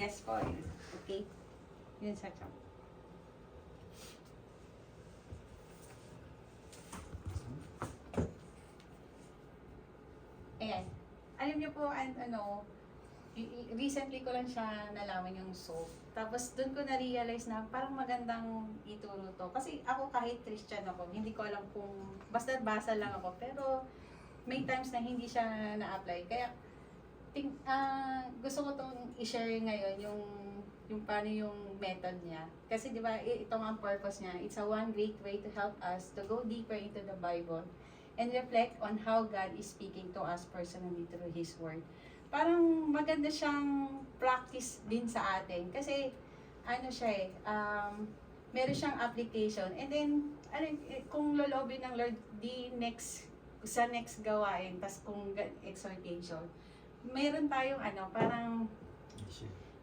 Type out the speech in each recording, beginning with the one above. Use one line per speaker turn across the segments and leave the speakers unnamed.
Yes po. Yun. Okay. Yun sa chop. Ayan. Alam niyo po, recently ko lang siya nalaman yung soap. Tapos doon ko na-realize na parang magandang ituro to. Kasi ako kahit Christian ako, hindi ko alam kung, basta basa lang ako. Pero may times na hindi siya na-apply. Kaya gusto ko itong i-share ngayon yung paano yung method niya. Kasi di ba ito ang purpose niya. It's a one great way to help us to go deeper into the Bible and reflect on how God is speaking to us personally through His Word. Parang maganda siyang practice din sa atin. Kasi, meron siyang application. And then, kung lolobin ng Lord, sa next gawain, tas kung exhortation, meron tayong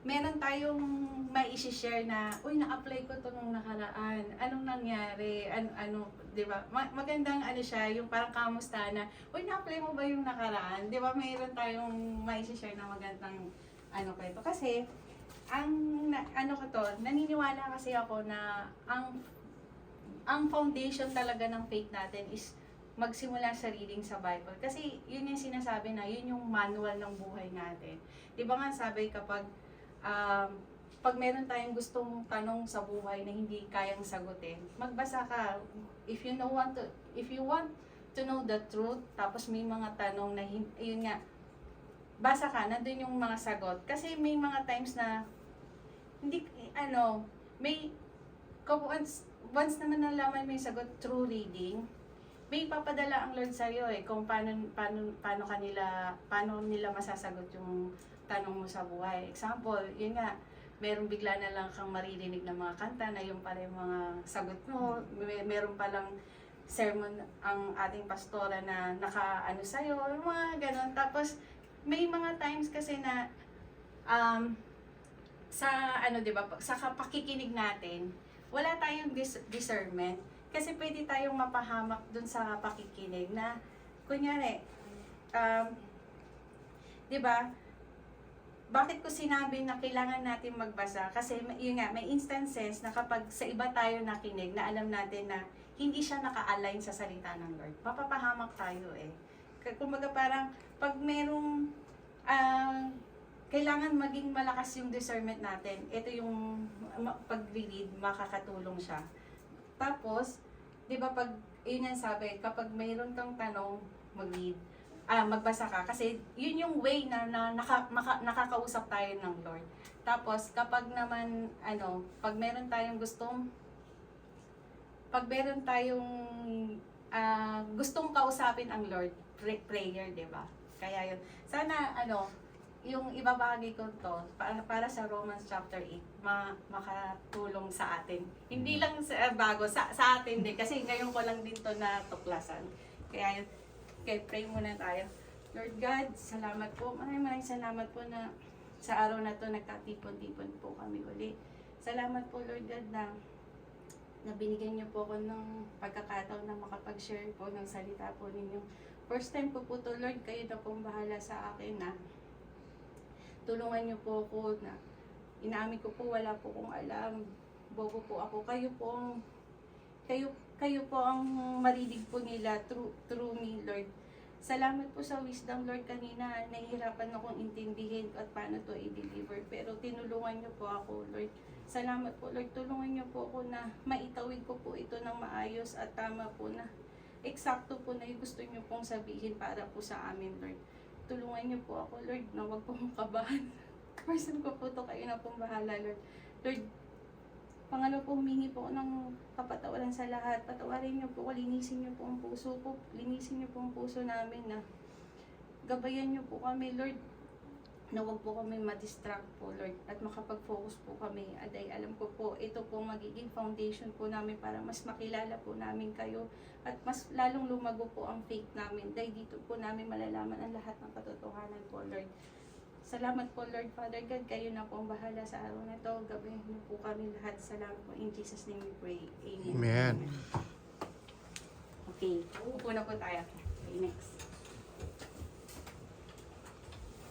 meron tayong mai-share na, uy, na-apply ko to nung nakaraan. Anong nangyari? Di ba? Magandang siya, yung parang kamusta na, uy, na-apply mo ba yung nakaraan? Di ba? Meron tayong mai-share na magandang kwento. Kasi, naniniwala kasi ako na ang foundation talaga ng faith natin is magsimula sa reading sa Bible. Kasi yun yung sinasabi na, yun yung manual ng buhay natin. Di ba nga sabi pag meron tayong gustong tanong sa buhay na hindi kayang sagutin, magbasa ka. If you want to know the truth, tapos may mga tanong na yun nga, basa ka, nandun yung mga sagot. Kasi may mga times na once naman nalaman mo yung sagot through reading, may papadala ang Lord sa'yo kung paano nila masasagot yung tanong mo sa buhay. Example, yun nga, meron bigla na lang kang maririnig na mga kanta na yung pala yung mga sagot mo. Meron palang sermon ang ating pastora na sa'yo, yung mga ganon. Tapos, may mga times kasi na sa pakikinig natin, wala tayong discernment. Kasi pwede tayong mapahamak dun sa pakikinig na, kunyari, di ba, bakit ko sinabi na kailangan natin magbasa? Kasi yun nga, may instances na kapag sa iba tayo nakinig, na alam natin na hindi siya naka-align sa salita ng Lord, mapapahamak tayo Kumbaga parang, pag merong, kailangan maging malakas yung discernment natin. Ito yung pag-read, makakatulong siya. Tapos, di ba yun yung sabi, kapag mayroon kang tanong, magbasa ka. Kasi yun yung way na nakakausap tayo ng Lord. Tapos, kapag naman, pag meron tayong gustong kausapin ang Lord, prayer, di ba? Kaya yun. Sana, yung ibabahagi ko to para sa Romans chapter 8 makatulong sa atin. Hindi lang sa atin din kasi ngayon ko lang din to natuklasan. Kaya yun, pray muna tayo. Lord God, salamat po. Maraming salamat po na sa araw na to nagkatipon-tipon po kami uli. Salamat po Lord God na binigyan niyo po ako ng pagkakataon na makapag-share po ng salita po ninyo. First time po to Lord, kayo na pong bahala sa akin na tulungan niyo po ako na inaamin ko po wala po kong alam. Bobo po ako. Kayo po ang marinig po nila through me, Lord. Salamat po sa wisdom, Lord. Kanina, nahihirapan akong intindihin at paano to i-deliver. Pero tinulungan niyo po ako, Lord. Salamat po, Lord. Tulungan niyo po ako na maitawid ko po ito ng maayos at tama po na eksakto po na yung gusto niyo pong sabihin para po sa amin, Lord. Tulungan niyo po ako, Lord, na huwag pong kabahan. Person ko po to, kayo na pong bahala, Lord. Lord, pangalaw po, humingi po ng kapatawaran sa lahat. Patawarin niyo po, linisin niyo po ang puso po. Linisin niyo po ang puso namin na gabayan niyo po kami, Lord. Na huwag po kami ma-distract po, Lord. At makapag-focus po kami. Aday, alam ko po, ito po magiging foundation po namin para mas makilala po namin kayo. At mas lalong lumago po ang faith namin. Dahil dito po namin malalaman ang lahat ng katotohanan po, Lord. Salamat po, Lord Father God. Kayo na po ang bahala sa araw na ito. Gabayan niyo po kami lahat. Salamat po. In Jesus' name we pray. Amen.
Amen.
Okay. Upo na po tayo. Okay, next.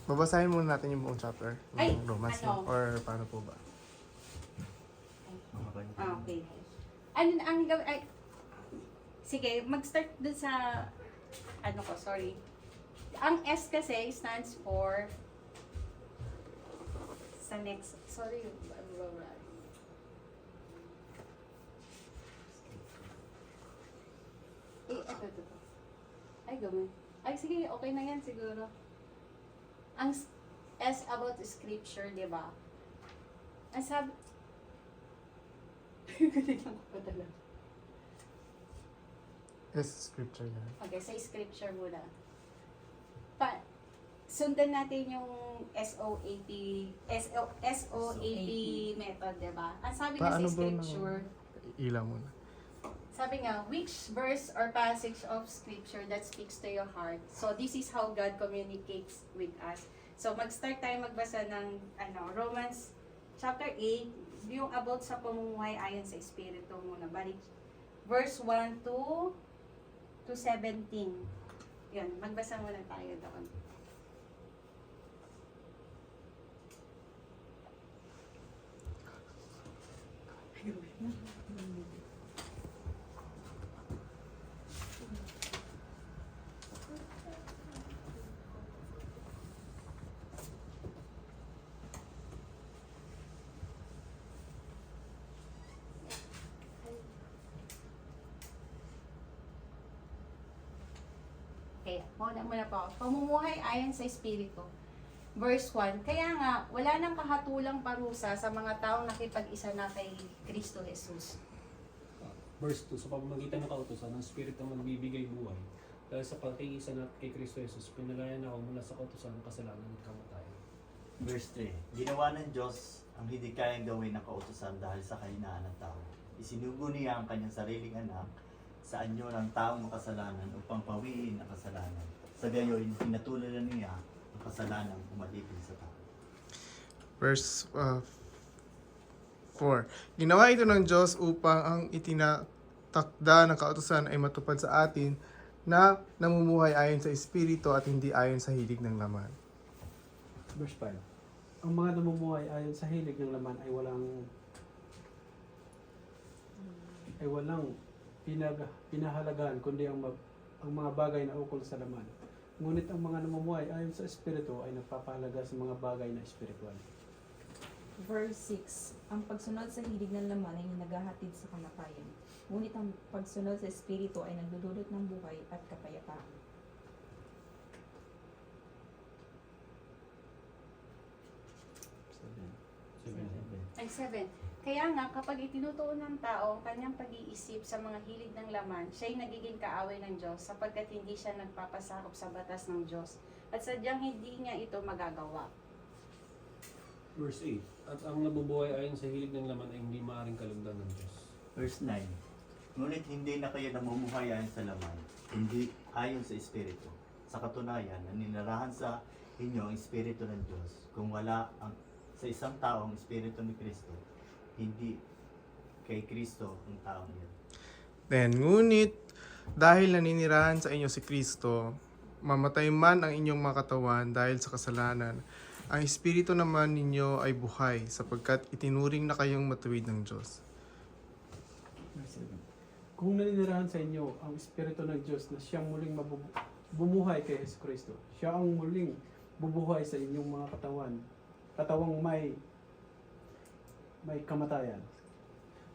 Babasahin muna natin yung buong chapter
Ay,
ng Romans,
ano?
no? Or paano po ba?
Okay. Ang gawin, ay, sige, mag-start dun sa, ano ko, sorry. Ang S kasi stands for, sa next, sorry, ito. Ay, gawin. Ay, sige, okay na yan siguro. Ang S about scripture, di ba? Ang sabi, ganyan ko pa talaga.
Yes, scripture yan.
Okay, sa scripture muna. Sundan natin yung SOAP method, di ba? Ang sabi nga
Paano
sa
ba
scripture,
Ilaw muna.
sabi nga, which verse or passage of scripture that speaks to your heart? So, this is how God communicates with us. So, mag-start tayo magbasa ng Romans chapter 8, yung about sa pamumuhay ayon sa Espiritu muna. Balik, verse 1 to 17. Yun, magbasa muna tayo doon. Okay, muna po ako. Pamumuhay ayon sa Espiritu. Verse 1, kaya nga, wala nang kahatulang parusa sa mga taong nakipag-isa na kay Kristo Jesus.
Verse 2, sa pamamagitan ng kautusan, ang Espiritu ang magbibigay buhay. Dahil sa pagkiisa natin kay Kristo Jesus, pinalayan ako mula sa kautusan ng kasalanan at kamatayan.
Verse 3, ginawa ng Diyos ang hindi kayang gawin ng kautusan dahil sa kahinaan ng tao. Isinugo niya ang kanyang sariling anak sa anyo ng taong makasalanan upang pawiin ang kasalanan. Sa gayon, pinatulan niya ang kasalanan umalipin sa tao.
Verse 4. Ginawa ito ng Diyos upang ang itinatakda ng kautusan ay matupad sa atin na namumuhay ayon sa Espiritu at hindi ayon sa hilig ng laman.
Verse 5. Ang mga namumuhay ayon sa hilig ng laman ay walang pinahalagaan kundi ang mga bagay na ukol sa laman. Ngunit ang mga namumuhay ayon sa Espiritu ay nagpapahalaga sa mga bagay na espiritual.
Verse 6. Ang pagsunod sa hilig ng laman ay naghahatid sa kamatayan. Ngunit ang pagsunod sa Espiritu ay nagdudulot ng buhay at kapayapaan.
Ay, 7. Kaya nga, kapag itinutuon ng tao ang kanyang pag-iisip sa mga hilig ng laman, siya'y nagiging kaaway ng Diyos sapagkat hindi siya nagpapasakop sa batas ng Diyos at sadyang hindi niya ito magagawa.
Verse 8, at ang nabubuhay ayon sa hilig ng laman ay hindi maaaring kalugdan ng Diyos.
Verse 9, ngunit hindi na kayo namumuhay ayon sa laman, hindi ayon sa Espiritu. Sa katunayan, naninirahan sa inyo ang Espiritu ng Diyos. Kung wala sa isang tao ang Espiritu ni Kristo, hindi kay Kristo ang taong iyon.
Then, ngunit, dahil naninirahan sa inyo si Kristo, mamatay man ang inyong mga katawan dahil sa kasalanan, ang Espiritu naman ninyo ay buhay sapagkat itinuring na kayong matuwid ng Diyos.
Verse 7. Kung naninirahan sa inyo ang Espiritu ng Diyos na siyang muling bumuhay kay Yesu Kristo, siya ang muling bubuhay sa inyong mga katawang may kamatayan.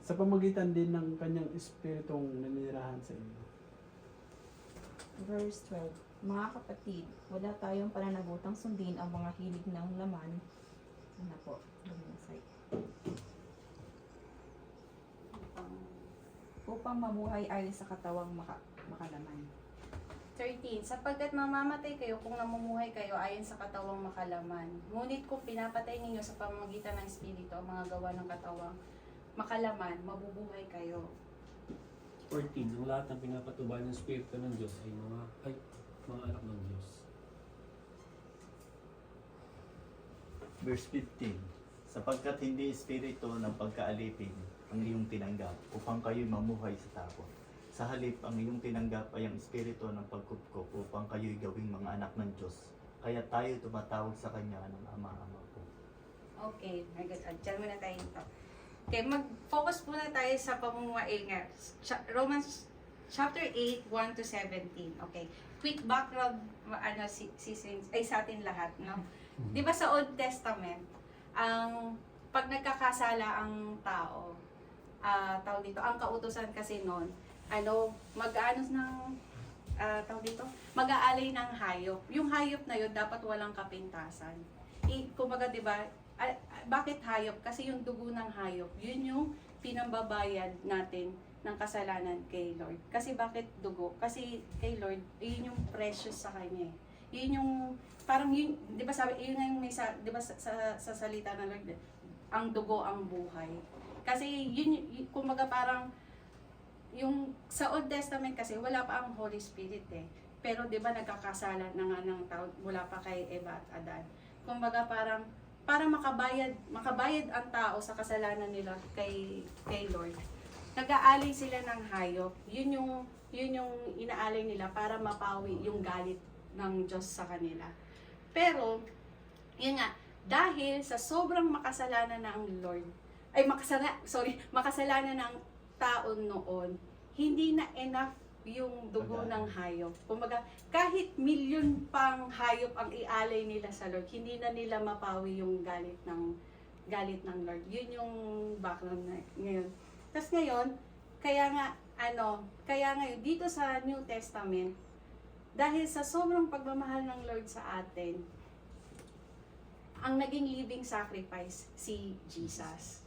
Sa pamagitan din ng kanyang Espiritong naninirahan sa inyo.
Verse 12. Mga kapatid, wala tayong pananagutang sundin ang mga hilig ng laman. Ano po? Upang mamuhay ayon sa katawang makalaman.
13. Sapagkat mamamatay kayo kung namumuhay kayo ayon sa katawang makalaman. Ngunit kung pinapatay ninyo sa pamamagitan ng Espiritu ang mga gawa ng katawang makalaman, mabubuhay kayo.
14, ang lahat ng pinapatubay ng Espiritu ng Diyos ay mga anak ng Diyos.
Verse 15, sapagkat hindi Espiritu ng pagkaalipin ang iyong tinanggap upang kayo'y mamuhay sa takot. Sa halip, ang iyong tinanggap ay ang Espiritu ng pagkupkop upang kayo'y gawing mga anak ng Diyos Kaya tayo tumatawag sa Kanya ng Ama-Ama po.
Okay, very good. Diyan muna tayo ito. Okay, mag-focus muna tayo sa pamumuhay nga. Romans chapter 8, 1 to 17. Okay. Quick background sa atin lahat, no? 'Di ba sa Old Testament, pag nagkakasala ang tao, tawag dito, ang kautusan kasi noon, mag-aalay ng hayop. Yung hayop na yun, dapat walang kapintasan. Kumbaga, di ba, bakit hayop? Kasi yung dugo ng hayop, yun yung pinambabayad natin ng kasalanan kay Lord. Kasi bakit dugo? Kasi kay Lord, yun yung precious sa Kanya. Yun yung, parang yun, di ba sabi, yun yung may di ba sa salita ng Lord, ang dugo ang buhay. Kasi yun, kumbaga parang, yung sa Old Testament kasi wala pa ang Holy Spirit eh. Pero 'di ba nagkakasala na nga ng tao mula pa kay Eva at Adan. Kumbaga parang para makabayad ang tao sa kasalanan nila kay Lord. Nag-aalay sila ng hayop. Yun yung inaalay nila para mapawi yung galit ng Diyos sa kanila. Pero yun nga, dahil sa sobrang makasalanan ng Lord, makasalanan ng tao noon, hindi na enough yung dugo ng hayop. Kumbaga, kahit milyon pang hayop ang ialay nila sa Lord, hindi na nila mapawi yung galit ng Lord. Yun yung background na ngayon. Tapos ngayon, kaya ngayon dito sa New Testament, dahil sa sobrang pagmamahal ng Lord sa atin, ang naging living sacrifice si Jesus.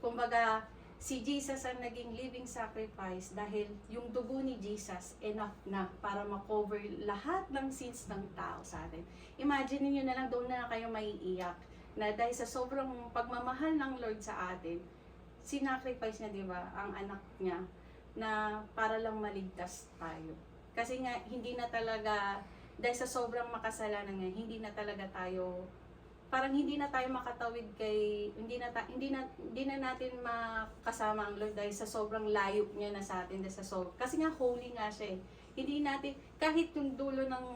Kumbaga, si Jesus ang naging living sacrifice dahil yung dugo ni Jesus enough na para makover lahat ng sins ng tao sa atin. Imagine niyo na lang, doon na kayo maiiyak na dahil sa sobrang pagmamahal ng Lord sa atin, sinacrifice niya, di ba, ang anak niya na para lang maligtas tayo. Kasi nga, hindi na talaga, dahil sa sobrang makasalanan nga, hindi na tayo makatawid hindi na natin makasama ang Lord dahil sa sobrang layo niya na sa atin, kasi nga holy nga siya eh. Hindi natin, kahit yung dulo ng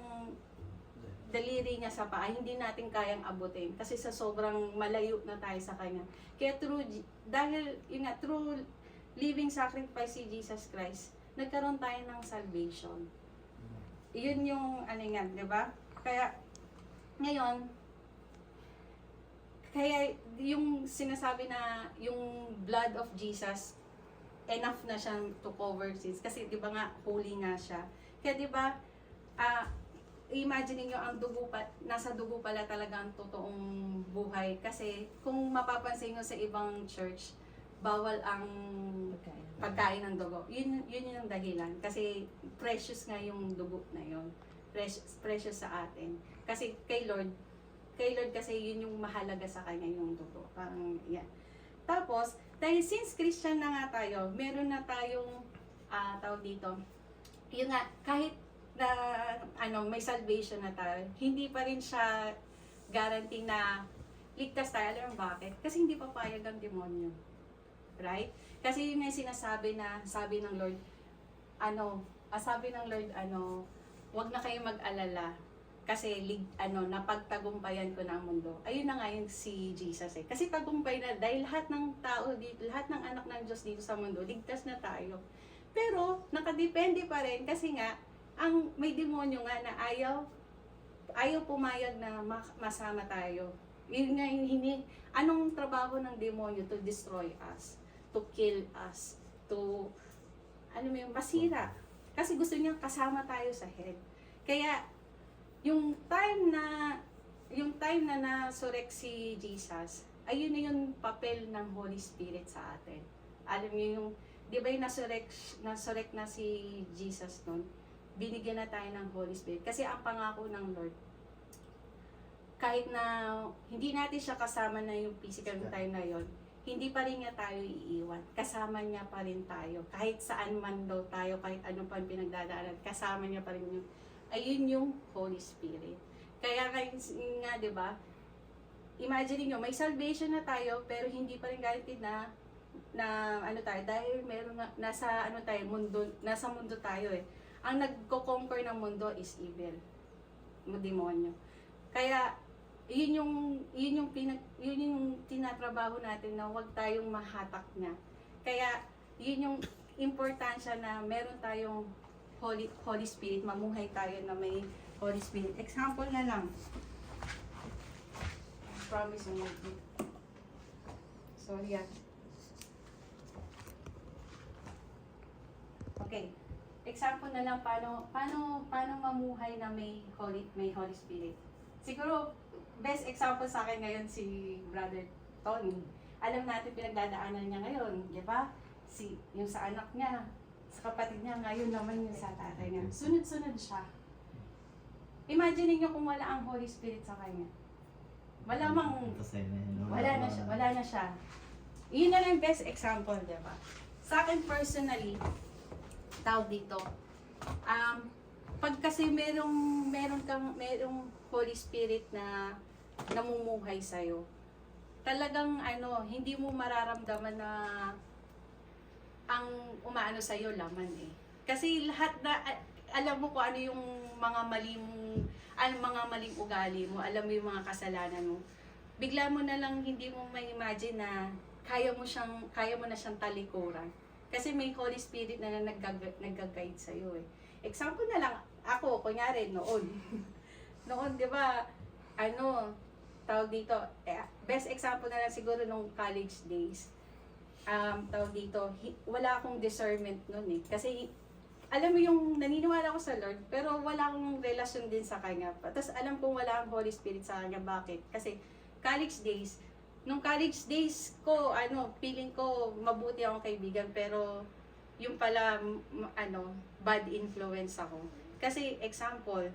daliri niya sa paa, hindi natin kayang abutin kasi sa sobrang malayo na tayo sa Kanya. Kaya through living sacrifice si Jesus Christ, nagkaroon tayo ng salvation. Yun yung di ba? Kaya ngayon, yung sinasabi na yung blood of Jesus, enough na siya to cover sins. Kasi di ba nga, holy nga siya. Kaya di ba, imagine niyo ang nasa dugo pala talaga ang totoong buhay. Kasi kung mapapansin niyo sa ibang church, bawal ang pagkain ng dugo. Yun yung dahilan. Kasi precious nga yung dugo na yun. Precious sa atin. Kasi kay Lord kasi yun yung mahalaga sa Kanya, yung dugo. Parang yan. Tapos, dahil since Christian na nga tayo, meron na tayong tawag dito, yun nga, kahit na may salvation na tayo, hindi pa rin siya guarantee na ligtas tayo. Alam mo bakit? Kasi hindi papayag ang demonyo. Right? Kasi yun yung sinasabi na, sabi ng Lord, wag na kayo mag-alala kasi napagtagumpayan ko na ang mundo. Ayun na nga yung si Jesus eh. Kasi tagumpay na dahil lahat ng tao dito, lahat ng anak ng Diyos dito sa mundo, ligtas na tayo. Pero nakadepende pa rin kasi nga may demonyo nga na ayaw pumayag na masama tayo. Yun nga anong trabaho ng demonyo? To destroy us, to kill us, to masira. Kasi gusto niya kasama tayo sa head. Kaya yung time na na-surrect si Jesus, ayun na yung papel ng Holy Spirit sa atin. Alam niyo yung, di ba yung na-surrect na si Jesus noon, binigyan na tayo ng Holy Spirit. Kasi ang pangako ng Lord, kahit na hindi natin siya kasama na yung physical time na yon, hindi pa rin niya tayo iiwan. Kasama niya pa rin tayo. Kahit saan man daw tayo, kahit ano pa pinagdadaanan, kasama niya pa rin yung ayun yung Holy Spirit. Kaya nga, di ba, imagine niyo, may salvation na tayo, pero hindi pa rin guaranteed na tayo, dahil nasa mundo tayo eh. Ang nagko-conquer ng mundo is evil, demonyo. Kaya, yun yung tinatrabaho natin na huwag tayong mahatak niya. Kaya, yun yung importansya na meron tayong Holy Spirit, mamuhay tayo na may Holy Spirit. Example na lang. Promise mo. Sorry ah. Okay. Example na lang paano mamuhay na may Holy Spirit. Siguro best example sa akin ngayon si Brother Tony. Alam natin pinagdadaanan niya ngayon, di ba? Yung sa anak niya, sa kapatid niya, ngayon naman yung sa tatay niya. Sunod-sunod siya. Imagine niyo kung wala ang Holy Spirit sa kanya. Malamang
Kasi na yun,
wala na siya. Yun na lang best example, di ba? Sa akin personally, tawag dito, pag kasi merong Holy Spirit na namumuhay sa'yo, talagang hindi mo mararamdaman na ang umaano sa'yo laman eh. Kasi lahat na, alam mo kung ano yung mga maling ugali mo, alam mo yung mga kasalanan mo. Bigla mo na lang hindi mo ma-imagine na kaya mo na siyang talikuran. Kasi may Holy Spirit na nag-guide sa'yo eh. Example na lang, ako, kunyari, noon, di ba, tawag dito, best example na lang siguro nung college days. Tawag dito, wala akong discernment noon eh. Kasi, alam mo yung naniniwala ko sa Lord, pero wala akong relasyon din sa Kanya. Tapos alam kong wala ang Holy Spirit sa Kanya. Bakit? Kasi, nung college days ko, feeling ko mabuti akong kaibigan, pero yung pala, bad influence ako. Kasi, example,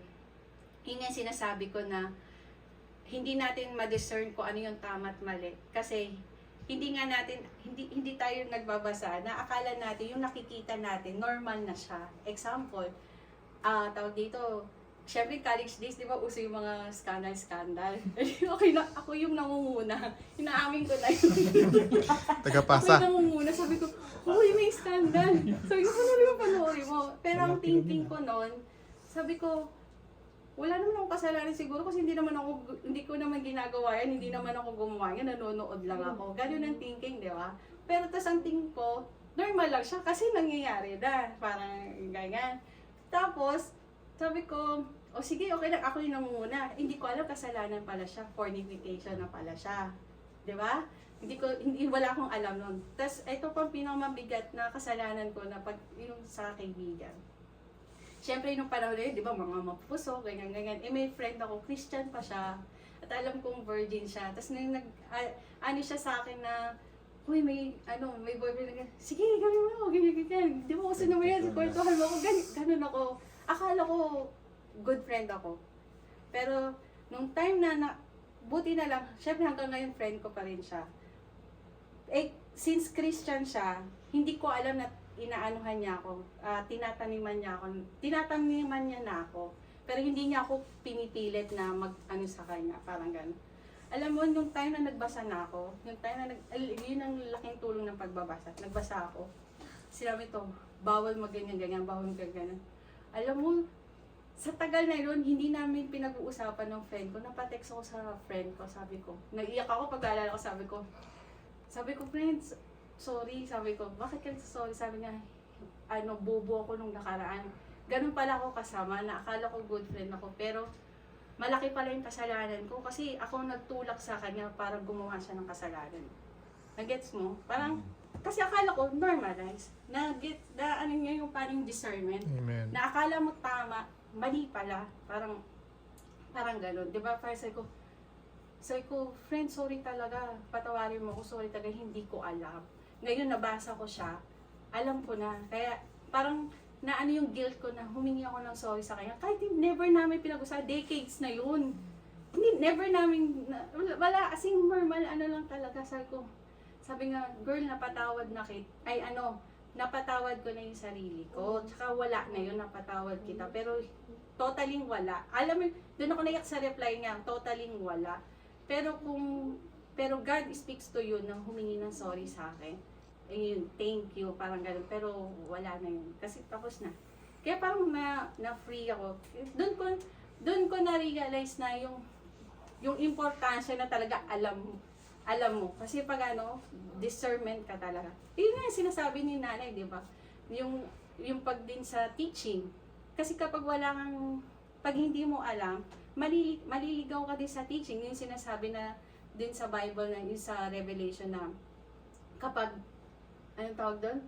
yun yung sinasabi ko na hindi natin ma-discern kung ano yung tama at mali. Kasi, hindi tayo nagbabasa na akala natin, yung nakikita natin, normal na siya. Example, tawag dito, syempre college days, di ba, uso yung mga scandal. Okay na, ako yung nangunguna. Inaamin ko na yun.
Tagapasa.
Ako yung nangunguna. Sabi ko, uy, may scandal. Sabi ko, ano rin panoorin mo? Pero ang thinking ko noon, sabi ko, wala naman akong kasalanan siguro kasi hindi ko naman ginagawa yan, hindi naman ako gumawa yan, nanonood lang ako. Ganun ang thinking, di ba? Pero tas ang tingin ko, normal lang siya kasi nangyayari na. Parang ganyan. Tapos, sabi ko, sige, okay lang, ako yung nangunguna. Hindi ko alam, kasalanan pala siya, fornication na pala siya. Di ba? Wala akong alam nun. Tapos, ito pang pinakamabigat na kasalanan ko na yung sa kaibigan. Siyempre, nung panahon na yun, di ba, mga mapuso, ganyan. May friend ako, Christian pa siya. At alam kong virgin siya. Tapos, siya sa akin na, uy, may boyfriend na, sige, gawin mo, ganyan. Di ba, kasi naman yan, kwartuhan mo ako, ganun ako. Akala ko, good friend ako. Pero, nung time na buti na lang, syempre hanggang ngayon friend ko pa rin siya. Since Christian siya, hindi ko alam na inaanuhan niya ako, tinataniman niya na ako. Pero hindi niya ako pinipilit na sa kanya, parang gano'n. Alam mo, nung time na nagbasa na ako, yun ang laking tulong ng pagbabasa. Nagbasa ako. Sinabi to, bawal ganyan, bawal ganyan. Alam mo, sa tagal na yun, hindi namin pinag-uusapan ng friend ko. Napatext ako sa friend ko, sabi ko. Naiiyak ako pag alala ko, sabi ko, friends, sorry, sabi ko, bakit ka sorry? Sabi niya, bobo ako nung nakaraan. Ganun pala ako kasama, na akala ko good friend ako, pero malaki pala yung kasalanan ko kasi ako nagtulak sa kanya para gumawa siya ng kasalanan. Nagets mo? Parang, kasi akala ko normalize. Na niya yung parang discernment.
Amen.
Na akala mo tama, mali pala. Parang ganun. Diba? First sabi ko, friend, sorry talaga. Patawarin mo ako, sorry talaga, hindi ko alam. Ngayon, nabasa ko siya, alam ko na. Kaya, parang, yung guilt ko na humingi ako ng sorry sa kanya. Kahit never namin pinag-usapan, decades na yun. Never namin, wala, kasing normal, lang talaga. Sabi nga, girl, napatawad napatawad ko na yung sarili ko. Tsaka wala na yun, napatawad kita. Pero, totaling wala. Alam mo, doon ako naiyak sa reply niya, totaling wala. Pero God speaks to you nang humingi ng sorry sa akin. Ayun, thank you, parang gano'n. Pero wala na yun. Kasi tapos na. Kaya parang na-free ako. Doon ko na-realize na yung yung importansya na talaga alam mo. Kasi pag discernment ka talaga. Yun nga yung sinasabi ni nanay, di ba? Yung pag din sa teaching. Kasi kapag pag hindi mo alam, maliligaw ka din sa teaching. Yung sinasabi na din sa Bible, na yung sa Revelation na kapag, anong tawag doon?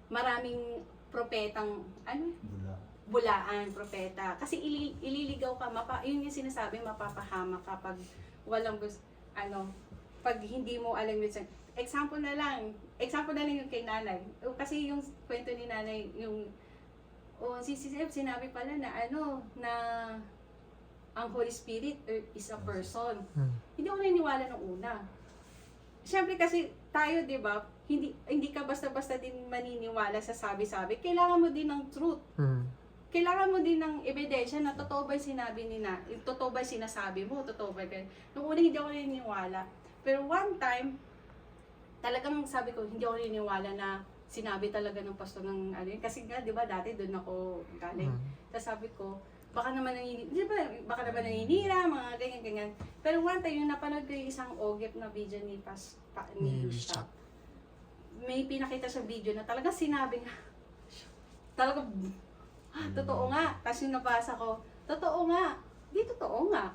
Maraming propetang,
Bula.
bulaan, propeta. Kasi ililigaw ka, yun yung sinasabi, mapapahamak kapag walang pag hindi mo alam yun. Example na lang yung kay nanay. Kasi yung kwento ni nanay, si Sisip, sinabi pala na na ang Holy Spirit is a person. Hindi ako naniniwala nung una. Siyempre kasi tayo, di ba, hindi ka basta-basta din maniniwala sa sabi-sabi. Kailangan mo din ng truth. Kailangan mo din ng ebidensya na totoo ba yung sinabi totoo ba yung sinasabi mo, totoo ba yun. Nung una hindi ako naniniwala. Pero one time, talagang sabi ko, hindi ako naniniwala na sinabi talaga ng pastor ng kasi nga, di ba, dati doon ako galing. Tapos sabi ko, baka naman naninira, mga ganyan. Pero one time, yung napanood ko yung isang OGIP na video ni Bishop. May pinakita sa video na talaga sinabi nga, talaga, totoo nga. Tapos yung nabasa ko, totoo nga. Di totoo nga.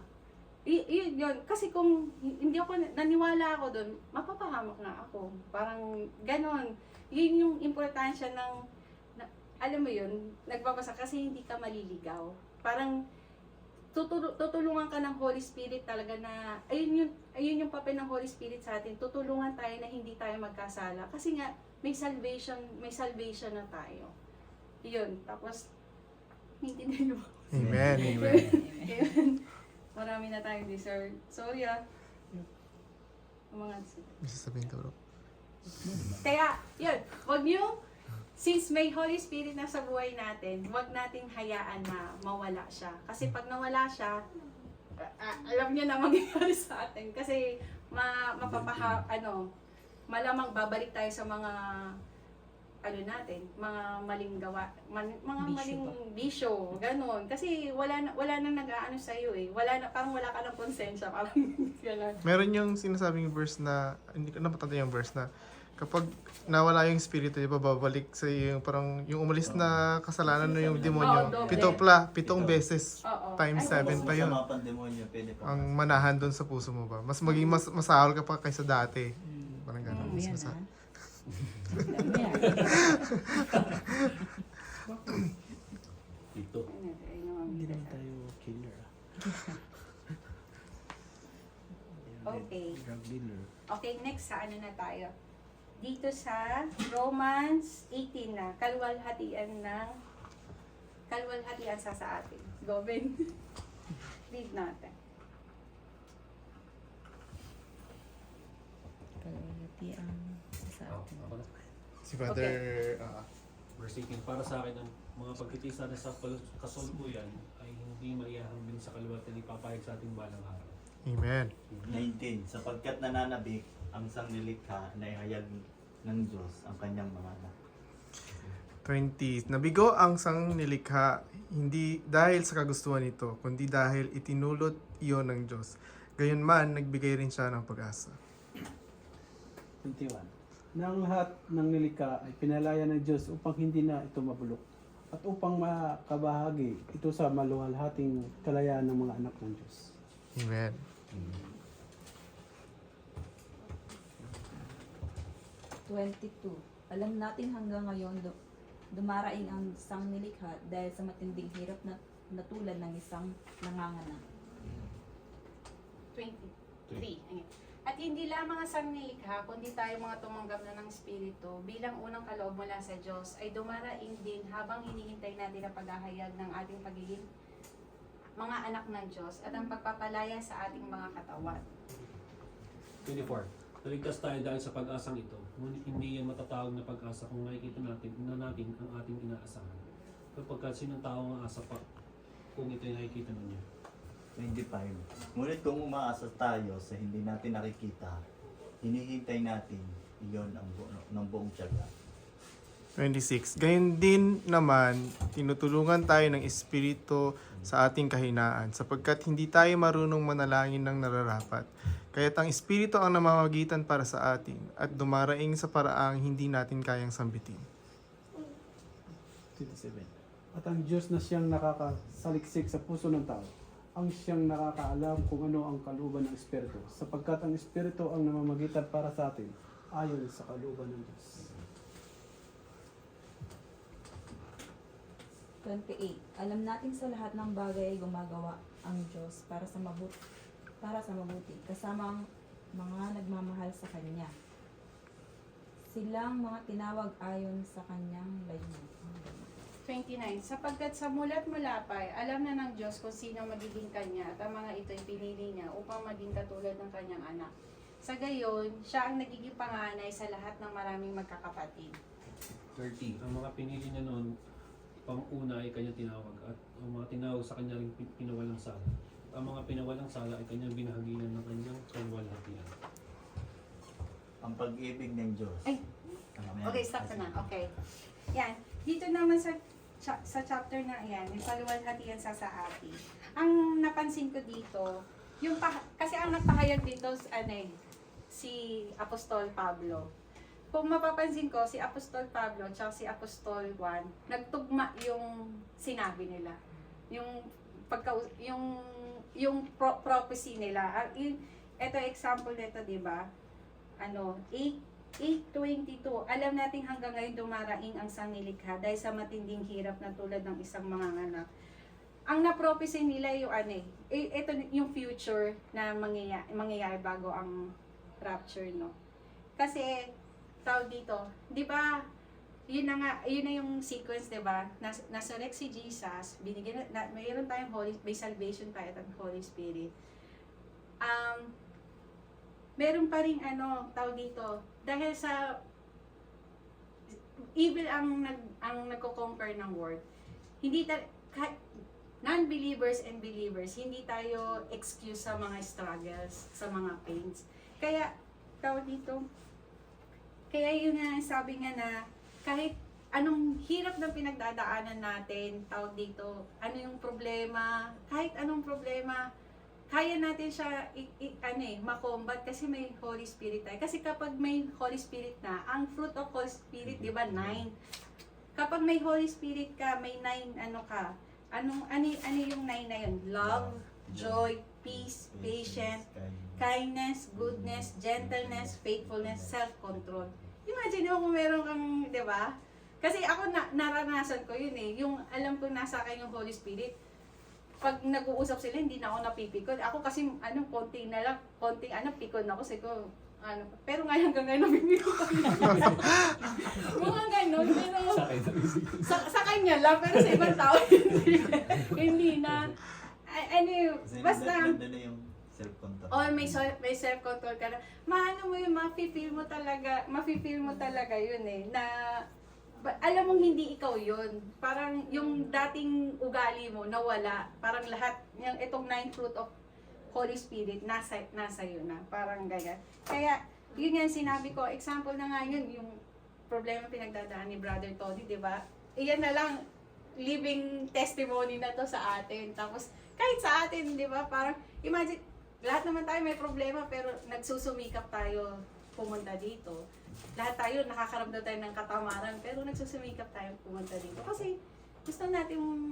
Yun. Kasi kung hindi ako naniwala ako doon, mapapahamak na ako. Parang ganon. Yun yung importansya alam mo yun, nagbabasa kasi hindi ka maliligaw. Parang tutulungan ka ng Holy Spirit talaga na, ayun yung papel ng Holy Spirit sa atin. Tutulungan tayo na hindi tayo magkasala. Kasi nga, may salvation na tayo. Yun. Tapos, maintindihan mo.
Amen.
Amen. Marami na tayong deserve. Sorry mga
Bisa sabihin turo.
Kaya, yun. Since may Holy Spirit na sa buhay natin, huwag nating hayaan na mawala siya. Kasi pag nawala siya, alam niyo na mangyayari sa atin. Kasi malamang babalik tayo sa mga mga maling gawa, mga maling bisyo, ganon. Kasi wala na nag-aano sa iyo parang wala ka ng konsensya, parang gano'n.
Meron yung sinasabing verse na, hindi ko napatanda yung verse na, kapag nawala yung espiritu, di ba, babalik sa iyo yung parang yung umalis na kasalanan no yung demonyo. Pitong beses.
Oo.
Times
Ay,
7 pa yun.
Sa mga pandemonyo, pwede pa.
Ang manahan doon sa puso mo ba? Mas maging masahol ka pa kaysa dati. Parang gano'n. Mas
Yan
masahol.
Ito.
Hindi naman tayo killer.
Okay.
Drug dealer.
Okay, next sa na tayo. Dito sa Romans 18 na, kalwalhatian sa atin. Goben. Read natin.
Kalahati ang sa atin.
Ako na.
Si Father,
Verse 18, para sa akin, ang mga pagkitisa na sa kasalukuyan ay hindi maihahambing sa kaliwatan ni papayag sa ating balang araw.
Amen.
19. Sapagkat nananabik ang sanglilikha na ihayag ng Diyos ang kanyang mga anak.
20. Nabigo ang sang nilikha, hindi dahil sa kagustuhan nito, kundi dahil itinulot iyon ng Diyos. Gayunman, nagbigay rin siya ng pag-asa.
21. Na ang lahat ng nilikha ay pinalaya ng Diyos upang hindi na ito mabulok at upang makabahagi ito sa maluwalhating kalayaan ng mga anak ng Diyos.
Amen.
Mm.
22. Alam natin hanggang ngayon dumaraing ang isang nilikha dahil sa matinding hirap na tulad ng isang nanganganak.
23. Ayan. At hindi lamang ang sangnilikha, kundi tayo mga tumanggap na ng Espiritu bilang unang kaloob mula sa Diyos ay dumaraing din habang hinihintay natin ang paghahayag ng ating pagiging mga anak ng Diyos at ang pagpapalaya sa ating mga katawan.
24. Naligtas tayo dahil sa pag-asang ito, ngunit hindi yan matatawag na pag-asa kung nakikita natin ang ating inaasahan. Kapag sinong tao ang asa pa kung ito'y nakikita ninyo.
25. Ngunit kung umaasa tayo sa hindi natin nakikita, hinihintay natin iyon ng buong tiyaga.
26. Gayun din naman, tinutulungan tayo ng Espiritu sa ating kahinaan sapagkat hindi tayo marunong manalangin ng nararapat. Kaya't ang Espiritu ang namamagitan para sa atin at dumaraing sa paraang hindi natin kayang sambitin.
27. At ang Diyos na siyang nakakasaliksik sa puso ng tao, ang siyang nakakaalam kung ano ang kalooban ng Espiritu, sapagkat ang Espiritu ang namamagitan para sa atin ayon sa kalooban ng Diyos.
28. Alam natin sa lahat ng bagay ay gumagawa ang Diyos para sa mabuti, kasama ang mga nagmamahal sa Kanya. Silang mga tinawag ayon sa Kanyang layunin.
29. Sapagkat sa mulat mula pa, alam na ng Diyos kung sino magiging Kanya at ang mga ito'y pinili Niya upang maging katulad ng Kanyang anak. Sa gayon, Siya ang nagiging panganay sa lahat ng maraming magkakapatid.
30. Ang mga pinili niya noon, pang-una ay kanyang tinawag at ang mga tinawag sa kanya rin pinawalang sala. Ang mga pinawalang sala ay kanyang binahaginan ng kanyang kaluwalhatian.
Ang pag-ibig ng Diyos.
Ay, okay, stop ka na. Okay. Yan. Dito naman sa chapter na yan, yung paluwalhatian sa ati. Ang napansin ko dito, kasi ang nagpahayag dito si Apostol Pablo. Kung mapapansin ko, si Apostol Pablo at si Apostol Juan, nagtugma yung sinabi nila. Prophecy nila. Ito example nito, di ba? 8:22. Alam natin hanggang ngayon dumaraing ang sanglilikha dahil sa matinding hirap na tulad ng isang manganganak. Ang na-prophecy nila yung ito yung future na mangyayari bago ang rapture, no? Kasi tawag dito, 'di ba? Yun na yung sequence, 'di ba? Nasurrect si Jesus, mayroon tayong may salvation tayo at Holy Spirit. Meron pa ring tawag dito, dahil sa evil ang nagko-conquer ng world. Non-believers and believers, hindi tayo excuse sa mga struggles, sa mga pains. Kaya tawag dito, kaya yun nga, sabi nga na kahit anong hirap ng pinagdadaanan natin, tawag dito, ano yung problema, kahit anong problema, kaya natin siya makombat kasi may Holy Spirit tayo. Kasi kapag may Holy Spirit na, ang fruit of Holy Spirit, di ba, 9. Kapag may Holy Spirit ka, may 9 ka. Ano yung 9 na yun? Love, joy, peace, patience, kindness, goodness, gentleness, faithfulness, self-control. Imagine mo kung meron kang, di ba? Kasi ako naranasan ko yun eh. Yung alam ko nasa akin yung Holy Spirit. Pag nag-uusap sila, hindi na ako napipikon. Ako kasi, konting pikon ako. Siguro, pero ngayon hanggang ngayon napipikon ko. Mga ganon, pero sa kanya lang, pero sa ibang tao, hindi na. Basta,
Self-control.
May self-control ka na. Mafe-feel mo talaga yun eh, na alam mong hindi ikaw yun. Parang yung dating ugali mo nawala. Parang lahat, itong 9 fruit of Holy Spirit, nasa yun na. Parang ganyan. Kaya, yun nga sinabi ko, example na nga yun, yung problema pinagdadaan ni Brother Tony, di ba? Iyan na lang, living testimony na to sa atin. Tapos, kahit sa atin, di ba? Parang, imagine, lahat naman tayo may problema, pero nagsusumikap tayo pumunta dito. Lahat tayo, nakakaramdam tayo ng katamaran, pero nagsusumikap tayo pumunta dito. Kasi, gusto natin,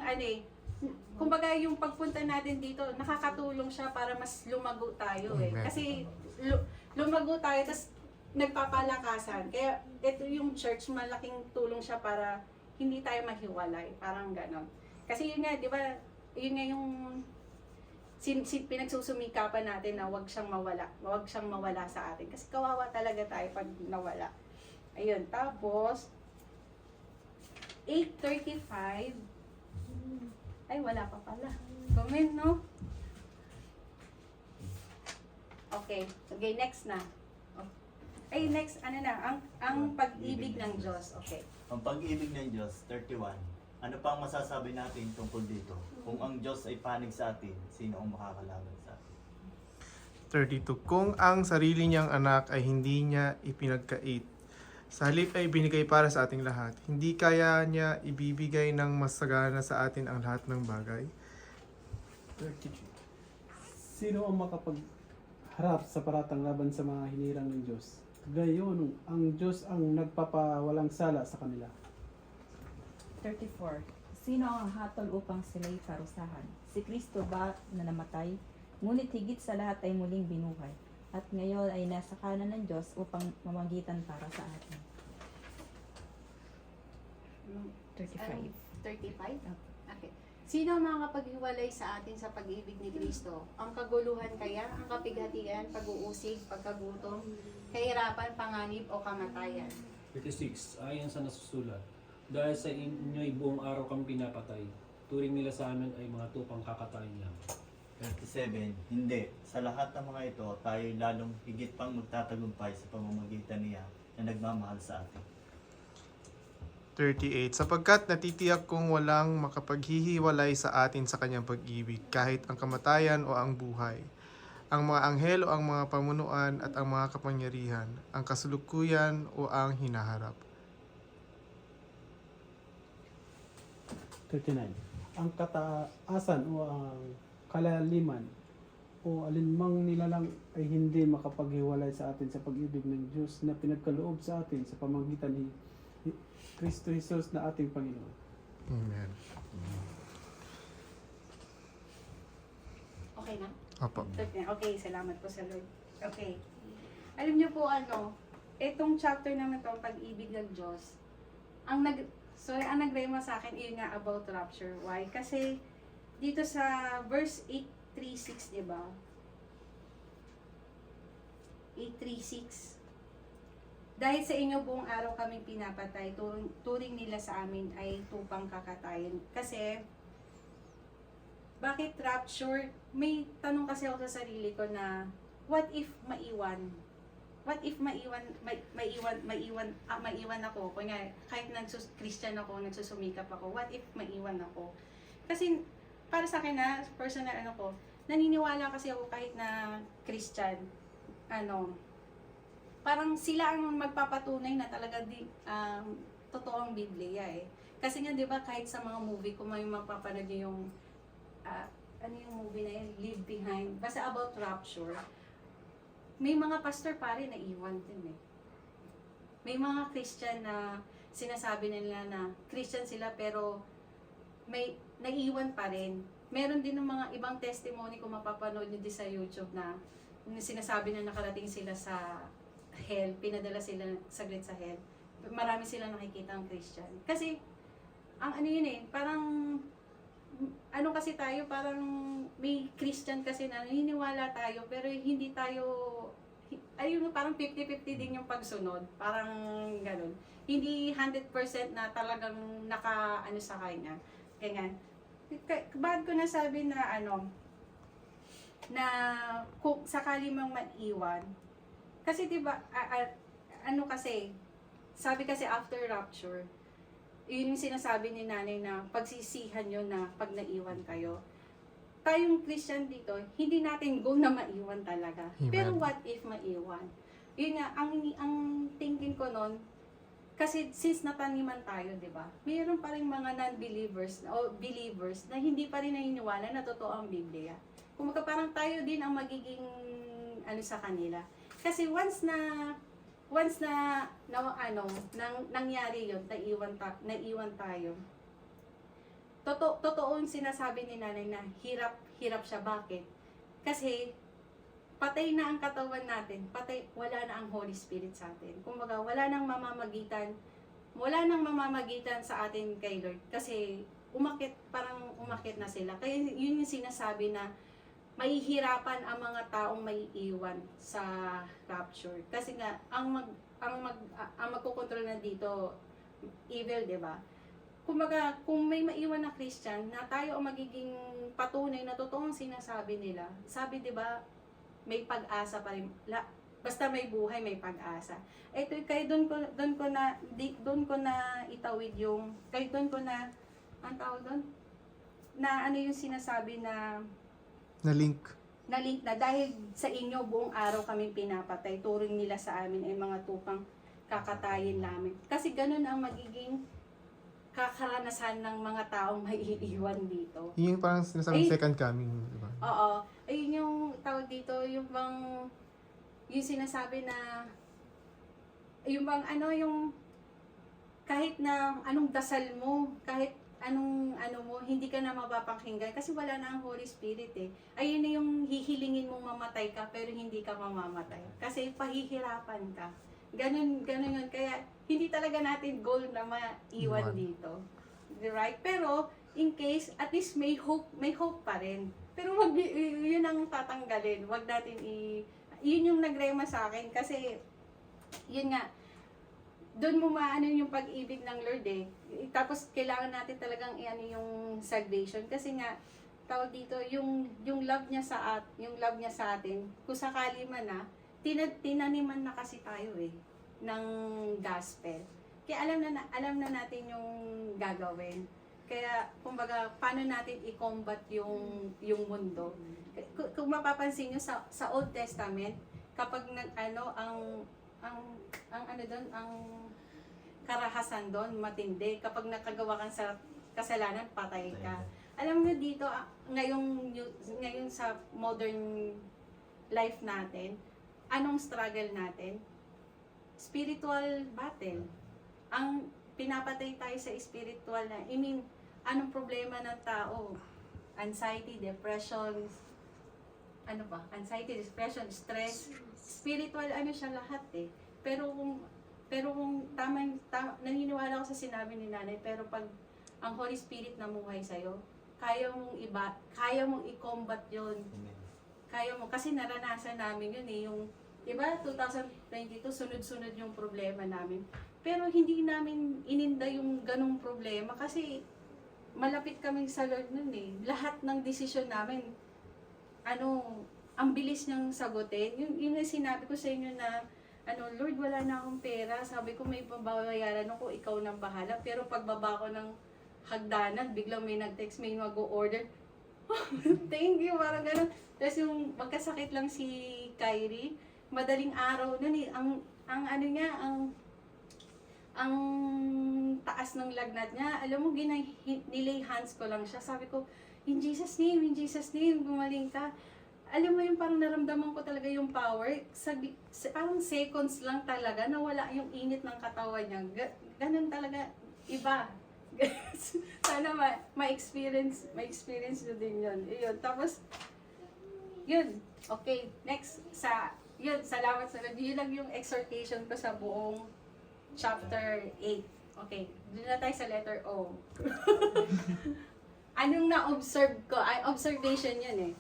kumbaga yung pagpunta natin dito, nakakatulong siya para mas lumago tayo eh. Kasi, lumago tayo, tapos nagpapalakasan. Kaya, ito yung church, malaking tulong siya para hindi tayo mahiwalay. Parang ganon. Kasi yun nga, di ba, yun nga yung pinagsusumikapan natin na wag siyang mawala sa atin. Kasi kawawa talaga tayo pag nawala. Ayun, tapos 8:35. Ay, wala pa pala. Comment, no? Okay, next na. Ay, next, ang pag-ibig ng Diyos. Okay.
Ang pag-ibig ng Diyos, 31. Ano pa ang masasabi natin tungkol dito? Kung ang Diyos ay panig sa atin, sino ang makakalaban sa atin?
32. Kung ang sarili niyang anak ay hindi niya ipinagkait, Sa halip ay binigay para sa ating lahat. Hindi kaya niya ibibigay ng masagana sa atin ang lahat ng bagay.
33. Sino ang makapagharap sa paratang laban sa mga hinirang ng Diyos? Gayon, ang Diyos ang nagpapawalang sala sa kanila.
34. Sino ang hatol upang sila'y parusahan? Si Kristo ba na namatay? Ngunit higit sa lahat ay muling binuhay. At ngayon ay nasa kanan ng Diyos upang mamagitan para sa atin. 35.
35? Okay. Sino ang makakapaghiwalay sa atin sa pag-ibig ni Kristo? Ang kaguluhan kaya, ang kapighatian, pag-uusig, pagkagutom, kahirapan, panganib o kamatayan?
36. Ayon sa nasusulat, dahil sa inyo'y buong araw kang pinapatay, turing nila sa amin ay mga tupang kakatayin lang.
37. Hindi. Sa lahat ng mga ito, tayo lalong higit pang magtatagumpay sa pamamagitan niya na nagmamahal sa atin.
38. Sapagkat natitiyak kong walang makapaghihiwalay sa atin sa kanyang pag-ibig, kahit ang kamatayan o ang buhay, ang mga anghel o ang mga pamunuan at ang mga kapangyarihan, ang kasalukuyan o ang hinaharap.
39. Ang kataasan o ang kalaliman o alinmang nilalang ay hindi makapaghiwalay sa atin sa pag-ibig ng Diyos na pinagkaloob sa atin sa pamamagitan ni Kristo Jesus na ating Panginoon.
Amen.
Okay na?
Opo.
Okay, salamat po sa Lord. Okay. Alam niyo po itong chapter naman to, pag-ibig ng Diyos, ang nagrema sa akin, yun nga about rapture. Why? Kasi, dito sa verse 836, di ba? 836. Dahil sa inyo buong araw kaming pinapatay, turing nila sa amin ay tupang kakatayin. Kasi, bakit rapture? May tanong kasi ako sa sarili ko na, what if maiwan? What if maiwan ako? Kunya, kahit Christian ako, nagsusumikap ako, what if maiwan ako? Kasi, para sa akin na, personal naniniwala kasi ako kahit na Christian, parang sila ang magpapatunay na talaga totoong Biblia eh. Kasi nga 'di ba kahit sa mga movie kung may mapapanood niyo yung yung movie na yun, Leave Behind, basta about rapture, may mga pastor pa rin na iwan din eh. May mga Christian na sinasabi nila na Christian sila pero may naiwan pa rin. Meron din ng mga ibang testimony kung mapapanood niyo din sa YouTube na sinasabi na nakarating sila sa hell, pinadala sila saglit sa hell. Marami silang nakikita ang Christian. Kasi, ang yun eh, parang, kasi tayo, parang may Christian kasi na naniniwala tayo, pero hindi tayo, parang 50-50 din yung pagsunod. Parang ganun. Hindi 100% na talagang sa kanya. Kaya bad ko nasabi na na kung sakali mang maiwan, kasi diba, kasi, sabi kasi after rapture, yun yung sinasabi ni nanay na pagsisihan nyo na pag naiwan kayo. Tayong Christian dito, hindi natin goal na maiwan talaga.
Amen.
Pero what if maiwan? Yun nga, ang thinking ko nun, kasi since nataniman tayo, di ba? Mayroon pa rin mga non-believers o believers na hindi pa rin naniniwala na totoo ang Biblia. Kung parang tayo din ang magiging sa kanila. Kasi once na nangyari yun, naiwan tayo. Totoo yung sinasabi ni nanay na hirap siya. Bakit? Kasi patay na ang katawan natin, wala na ang Holy Spirit sa atin. Kumbaga, wala nang mamamagitan sa atin kay Lord. Kasi parang umakit na sila. Kaya yun yung sinasabi na mahihirapan ang mga taong maiiwan sa rapture. Kasi nga, ang magkokontrol na dito, evil, di ba? Kumbaga, kung may maiwan na Christian, na tayo ang magiging patunay na totoong sinasabi nila. Sabi, di ba, may pag-asa pa rin. Basta may buhay, may pag-asa. Ito, kaya doon ko na itawid yung, kaya doon ko na, ang tawag doon? Na yung sinasabi na
Na-link.
na dahil sa inyo buong araw kaming pinapatay, turing nila sa amin ay mga tupang kakatayin namin. Kasi ganun ang magiging kakaranasan ng mga taong maiiwan dito.
Yung parang sinasabing
Ay.
second coming, di ba?
Oo. Ayun yung tawag dito, yung bang, yung sinasabi na, yung bang ano, yung kahit na anong dasal mo, kahit anong ano mo, hindi ka na mapapakinggan kasi wala na ang Holy Spirit eh. Ayun na yung hihilingin mong mamatay ka pero hindi ka mamamatay. Kasi pahihirapan ka. Ganun yun. Kaya hindi talaga natin goal na maiwan
Iwan.
dito. Right? Pero in case, at least may hope pa rin. Pero wag yun ang tatanggalin. Wag natin yun yung nagrema sa akin kasi yun nga, doon mo maano yung pag-ibig ng Lord eh. Tapos kailangan natin talagang iano yung salvation kasi nga tawag dito yung love niya sa atin. Kung sakali man na tinaniman na kasi tayo eh ng gospel. Kaya alam na natin yung gagawin. Kaya kumbaga paano natin i-combat yung mundo. Kung mapapansin niyo sa Old Testament kapag ang karahasan doon matindi. Kapag nakagawa ka sa kasalanan, patay ka. Alam mo dito, ngayon sa modern life natin, anong struggle natin? Spiritual battle. Ang pinapatay tayo sa spiritual na, anong problema ng tao? Anxiety, depression, anxiety, depression, stress, spiritual siya lahat eh. Pero kung naniniwala ako sa sinabi ni Nanay, pero pag ang Holy Spirit namuhay sa'yo, kaya mong i-combat yun.
Amen.
Kaya mo, kasi naranasan namin yun eh, yung, diba, 2022, sunod-sunod yung problema namin. Pero hindi namin ininda yung ganong problema kasi malapit kami sa Lord nun eh. Lahat ng desisyon namin, ang bilis niyang sagutin. Yung sinabi ko sa inyo na, Lord, wala na akong pera. Sabi ko, may pabayaran ako, ikaw nang bahala. Pero pagbaba ko ng hagdanan, biglang may nag-text, may mag-order. Thank you, parang gano'n. Tapos yung magkasakit lang si Kyrie, madaling araw nun eh. Ang taas ng lagnat niya, alam mo, nilay hands ko lang siya. Sabi ko, in Jesus' name, gumaling ka. Alam mo yung parang naramdaman ko talaga yung power. Parang seconds lang talaga, nawala yung init ng katawan niya. Ganun talaga, iba. Sana ma-experience nyo din yun. Yun. Tapos, yun. Okay, next. Salamat sa Lord. Yun lang yung exhortation ko sa buong chapter 8. Okay, doon na tayo sa letter O. Anong na-observe ko? Observation yun eh.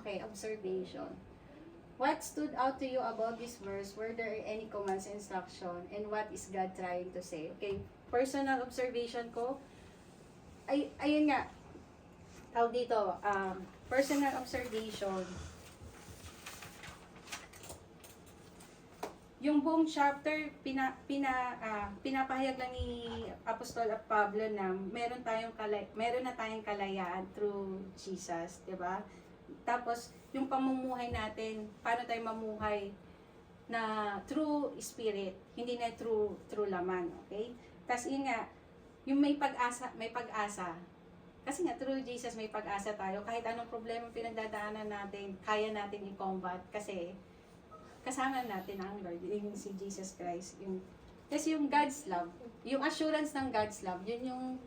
Okay, observation. What stood out to you about this verse? Were there any commands, instruction, and what is God trying to say? Okay, personal observation ko, ayun nga, tawag dito, personal observation. Yung buong chapter, pinapahayag lang ni Apostol Pablo na meron na tayong kalayaan through Jesus, 'di ba? Tapos, yung pamumuhay natin, paano tayo mamuhay na true spirit, hindi na true laman, okay? Tapos yun nga, yung may pag-asa. Kasi nga, through Jesus, may pag-asa tayo. Kahit anong problema pinagdadaanan natin, kaya natin i-combat kasi kasama natin ang Lord, yung si Jesus Christ. Kasi yung God's love, yung assurance ng God's love, yun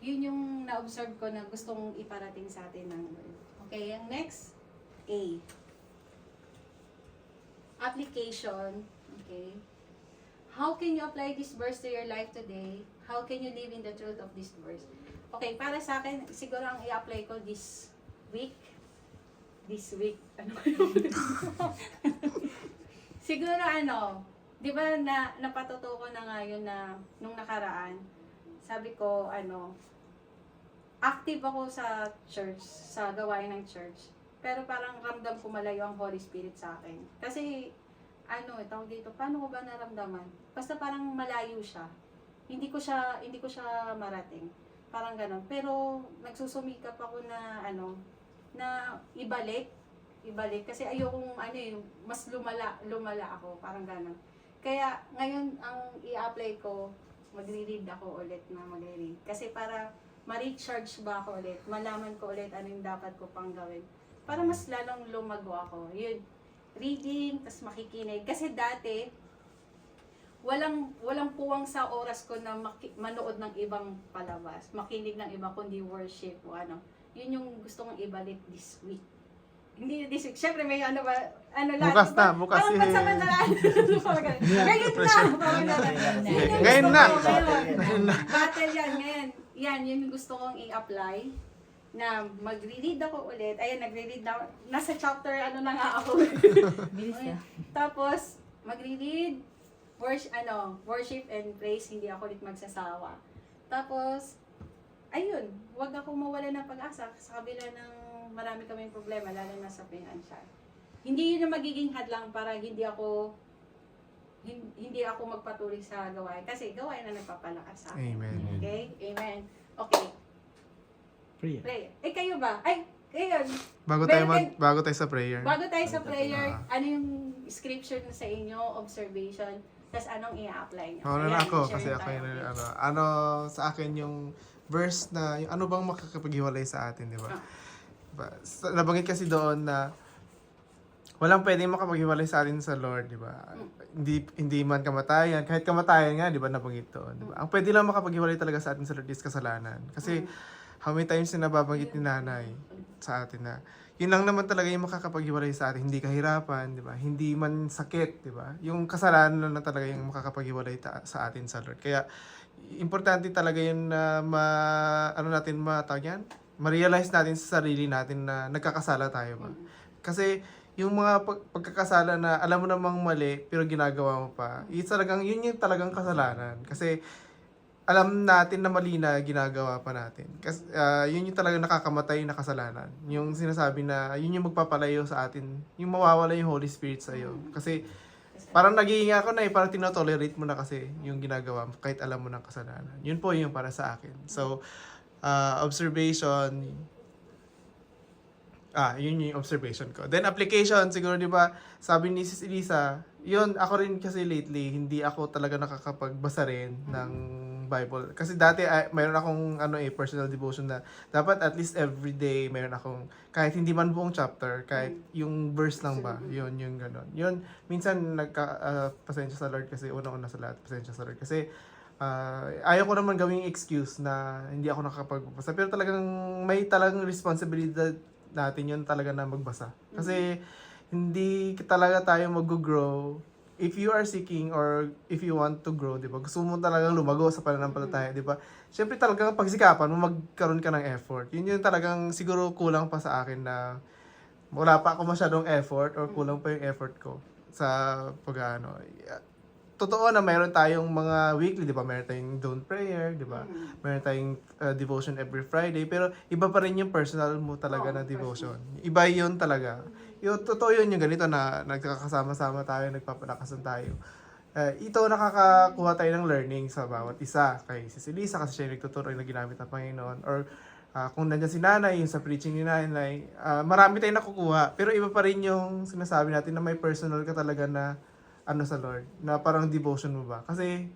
yung na-observe ko na gustong iparating sa atin ng Lord. Okay, yung next, A. Application. Okay. How can you apply this verse to your life today? How can you live in the truth of this verse? Okay, para sa akin, siguro ang i-apply ko this week. Ano ba yung siguro di ba napatuto ko na ngayon na nung nakaraan, sabi ko, active ako sa church, sa gawain ng church. Pero parang ramdam ko malayo ang Holy Spirit sa akin. Kasi, tawag dito, paano ko ba naramdaman? Basta parang malayo siya. Hindi ko siya marating. Parang ganun. Pero nagsusumikap ako na na ibalik kasi ayokong mas lumala ako, parang ganun. Kaya ngayon ang i-apply ko, magre-read ako ulit na magre-read. Kasi para ma-recharge ba ako ulit, malaman ko ulit ano yung dapat ko pang gawin. Para mas lalong lumago ako. Yun, reading, tas makikinig. Kasi dati, walang puwang sa oras ko na manood ng ibang palabas, makinig ng iba kundi worship o Yun yung gusto kong ibalik this week. Hindi this week. Syempre may lahat.
Bukas na, bukas
Parang
eh.
pansamantalaan. Ngayon na! Parang ganun. Yun yung
Ngayon
gusto
na.
ko ngayon. Battle yan, ngayon. Yan, yun yung gusto kong i-apply na magre-read ako ulit. Ayan, nagre-read na. Nasa chapter, na nga ako.
Bilis ka.
Tapos, magre-read, worship and praise, hindi ako ulit magsasawa. Tapos, ayun, huwag ako mawala ng pag-asa sa kabila ng marami kaming problema, lalo na sa financial. Hindi yun yung magiging hadlang para hindi ako magpatuloy sa gawain. Kasi gawain na nagpapalakas sa akin.
Amen.
Okay? Amen. Okay.
Prayer.
Pray. Kayo ba? Ayun.
Bago tayo sa prayer.
Bago tayo sa prayer, ano yung scripture na sa inyo, observation, tapos anong i-apply nyo?
Ano na
Ayan,
ako,
share
kasi ako
tayo.
yung sa akin yung verse na, yung ano bang makakapaghiwalay sa atin, di ba? Nabanggit kasi doon na walang pwedeng makapaghiwalay sa atin sa Lord, di ba? Hindi man kamatayan, kahit kamatayan nga, di ba, nabanggit doon, di ba? Ang pwede lang makapaghiwalay talaga sa atin sa Lord is kasalanan. Kasi, how many times na nababanggit ni nanay sa atin na, yun lang naman talaga yung makakapaghiwalay sa atin, hindi kahirapan, di ba? Hindi man sakit, di ba? Yung kasalanan na talaga yung makakapaghiwalay sa atin sa Lord. Kaya, importante talaga yun na ma-realize natin sa sarili natin na nagkakasala tayo ba. Kasi yung mga pagkakasala na alam mo namang mali pero ginagawa mo pa, yun yung talagang kasalanan. Kasi alam natin na mali na ginagawa pa natin. Kasi yun yung talagang nakakamatay na kasalanan. Yung sinasabi na yun yung magpapalayo sa atin, yung mawawala yung Holy Spirit sa iyo. Kasi parang nagiging ako na parang tinotolerate mo na kasi yung ginagawa mo kahit alam mo ng kasalanan. Yun po yung para sa akin. So, observation, yun yung observation ko. Then application, siguro 'di ba, sabi ni Sis Elisa, yun ako rin kasi lately hindi ako talaga nakakapagbasa rin ng Bible. Kasi dati mayroon akong personal devotion na dapat at least every day mayroon akong kahit hindi man buong chapter, kahit yung verse lang ba. Yun yung gano'n. Yun minsan pasensya sa Lord kasi una-una sa lahat, pasensya sa Lord kasi ayaw ko naman gawing excuse na hindi ako nakakapagbasa. Pero may talagang responsibilidad natin yun talaga na magbasa. Kasi hindi talaga tayo mag-grow if you are seeking or if you want to grow, di ba? Gusto mo talagang lumago sa pananampalataya, di ba? Siyempre talagang pagsikapan mo, magkaroon ka ng effort. Yun yung talagang siguro kulang pa sa akin na wala pa ako masyadong effort or kulang pa yung effort ko sa totoo na mayroon tayong mga weekly, di ba? Mayroon tayong dawn prayer, di ba? Mayroon tayong devotion every Friday. Pero iba pa rin yung personal mo talaga na devotion. Iba yun talaga. Yung totoo yun yung ganito na nagkakasama-sama tayo, nagpapalakasan tayo. Ito nakakakuha tayo ng learning sa bawat isa. Kay Sis Elisa kasi siya yung nagtuturo na ginamit ng Panginoon. Or kung nandiyan si nanay, yung sa preaching ni nanay, marami tayong nakukuha. Pero iba pa rin yung sinasabi natin na may personal ka talaga na sa Lord, na parang devotion mo ba? Kasi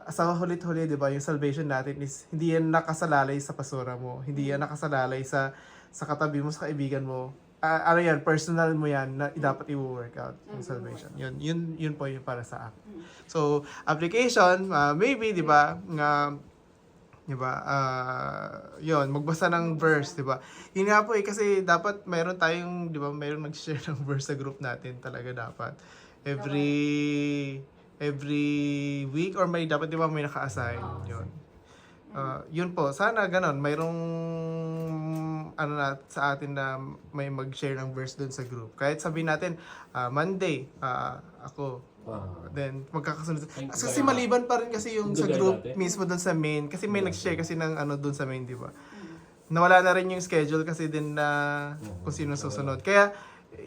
sa hulit-huli, di ba, yung salvation natin is hindi yan nakasalalay sa pastora mo, hindi yan nakasalalay sa katabi mo, sa kaibigan mo. Yan, personal mo yan na dapat i-work out yung salvation. Yun po yung para sa akin. So, application, maybe, di ba, yun, magbasa ng verse, di ba? Yun nga po kasi dapat mayroon tayong, di ba, mayroon nag-share ng verse sa group natin talaga dapat. Every week or dapat, di ba, may naka-assign. Yun. Yun po, sana ganon, mayroong sa atin na may mag-share ng verse doon sa group. Kahit sabihin natin, Monday, ako, then magkakasunod. Kasi maliban pa rin kasi yung sa group mismo doon sa main. Kasi may nag-share kasi ng doon sa main, di ba? Nawala na rin yung schedule kasi din na kung sino susunod. Kaya,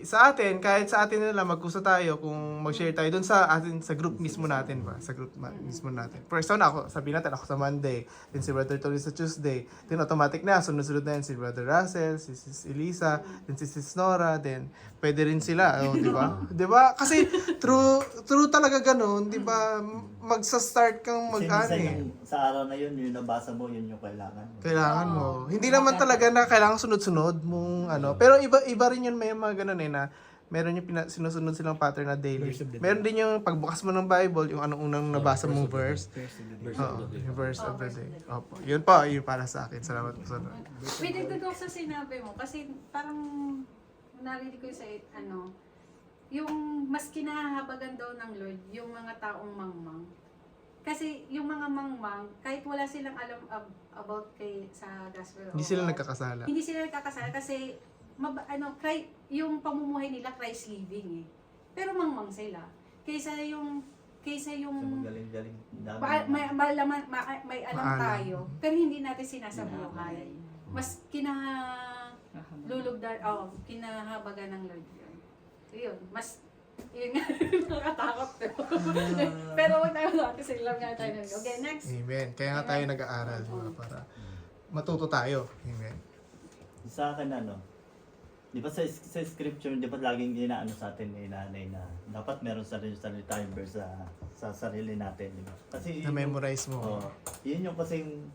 sa atin, kahit sa atin nila magkusa tayo kung mag-share tayo doon sa atin sa group mismo natin ba, sa group mismo natin. For example, ako, sabihin natin ako sa Monday, then si Brother Tony sa Tuesday, then automatic na sunod-sunod na yan si Brother Russell, si Sis Elisa, then si Sis Nora, then pwede rin sila, oh, di ba? Di ba? Kasi true talaga ganun, di ba? Magsa-start kang
Kasi
mag-ano
minsan
eh.
yung sa araw na yun, yung nabasa mo, yun yung kailangan mo.
Kailangan mo. Hindi naman talaga na kailangan sunod-sunod mong ano. Pero iba rin yun, may mga ganun eh na meron yung sinusunod silang pattern na daily. Meron din yung pagbukas mo ng Bible, yung anong unang nabasa mong verse.
Verse
Oo,
of the day.
yung verse of the day. Opo. Yun po, yun para sa akin. Salamat po sa Lord.
Pinagdag ako sa sinabi mo kasi parang narinig ko sa yung mas kinahahabagan daw ng Lord yung mga taong mangmang. Kasi yung mga mangmang, kahit wala silang alam about sa gospel.
Hindi sila nagkakasala.
Hindi sila nagkakasala kasi yung pamumuhay nila Christ living eh. Pero mangmang sila. Kaysa yung
So, magaling-galing. Dami
may alam
Maalam.
tayo, pero hindi natin sinasabuhay. Mas kinahabagan ng Lord yun. Yun, mas yun nga, nakatakot. Pero wag tayo kasi lang nga tayo. Okay, next.
Amen. Kaya nga tayo nag-aaral, di ba? Para matuto tayo. Amen.
Sa akin di ba sa scripture, di ba laging ginaano sa atin ni nanay na dapat meron sarili tayong verse sa sarili natin, di ba? Kasi
Na-memorize mo.
yun yung kasing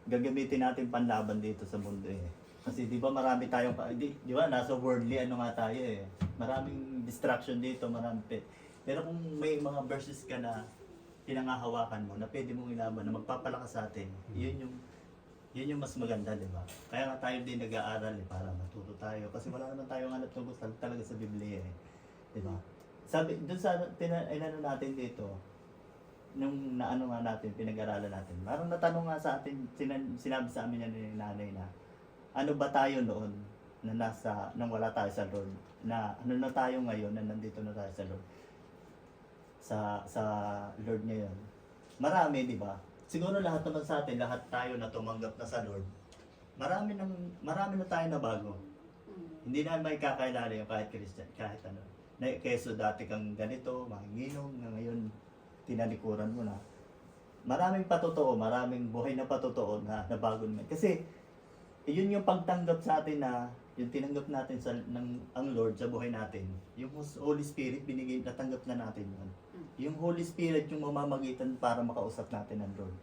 gagamitin natin panlaban dito sa mundo eh. Kasi di ba marami tayong, di ba nasa worldly nga tayo eh. Maraming distraction dito, pero kung may mga verses ka na pinangahawakan mo na pwede mong ilaban na magpapalakas sa atin, yun yung mas maganda, di ba? Kaya nga tayo din nag-aaral para matuto tayo. Kasi wala naman tayong hanap ng gusto talaga sa Biblia eh. Di ba? Sabi, dun sa inano natin dito, nung naano nga natin, pinag-aralan natin, parang natanong nga sa atin, sinabi sa amin yan ni nanay na, ano ba tayo noon na nang wala tayo sa Lord? Na ano na tayo ngayon na nandito na tayo sa Lord? Sa Lord ngayon. Marami, di ba? Siguro lahat naman sa atin, lahat tayo na tumanggap na sa Lord, marami na tayo na bago. Hindi na may kakailala yung kahit Christian, kahit ano. Keso dati kang ganito, manginginom, na ngayon tinalikuran mo na. Maraming patotoo, maraming buhay na patotoo na nabago naman. Kasi yun yung pagtanggap sa atin na yung tinanggap natin ang Lord sa buhay natin. Yung Holy Spirit, natanggap na natin yun. Yung Holy Spirit yung mamamagitan para makausap natin ang Lord.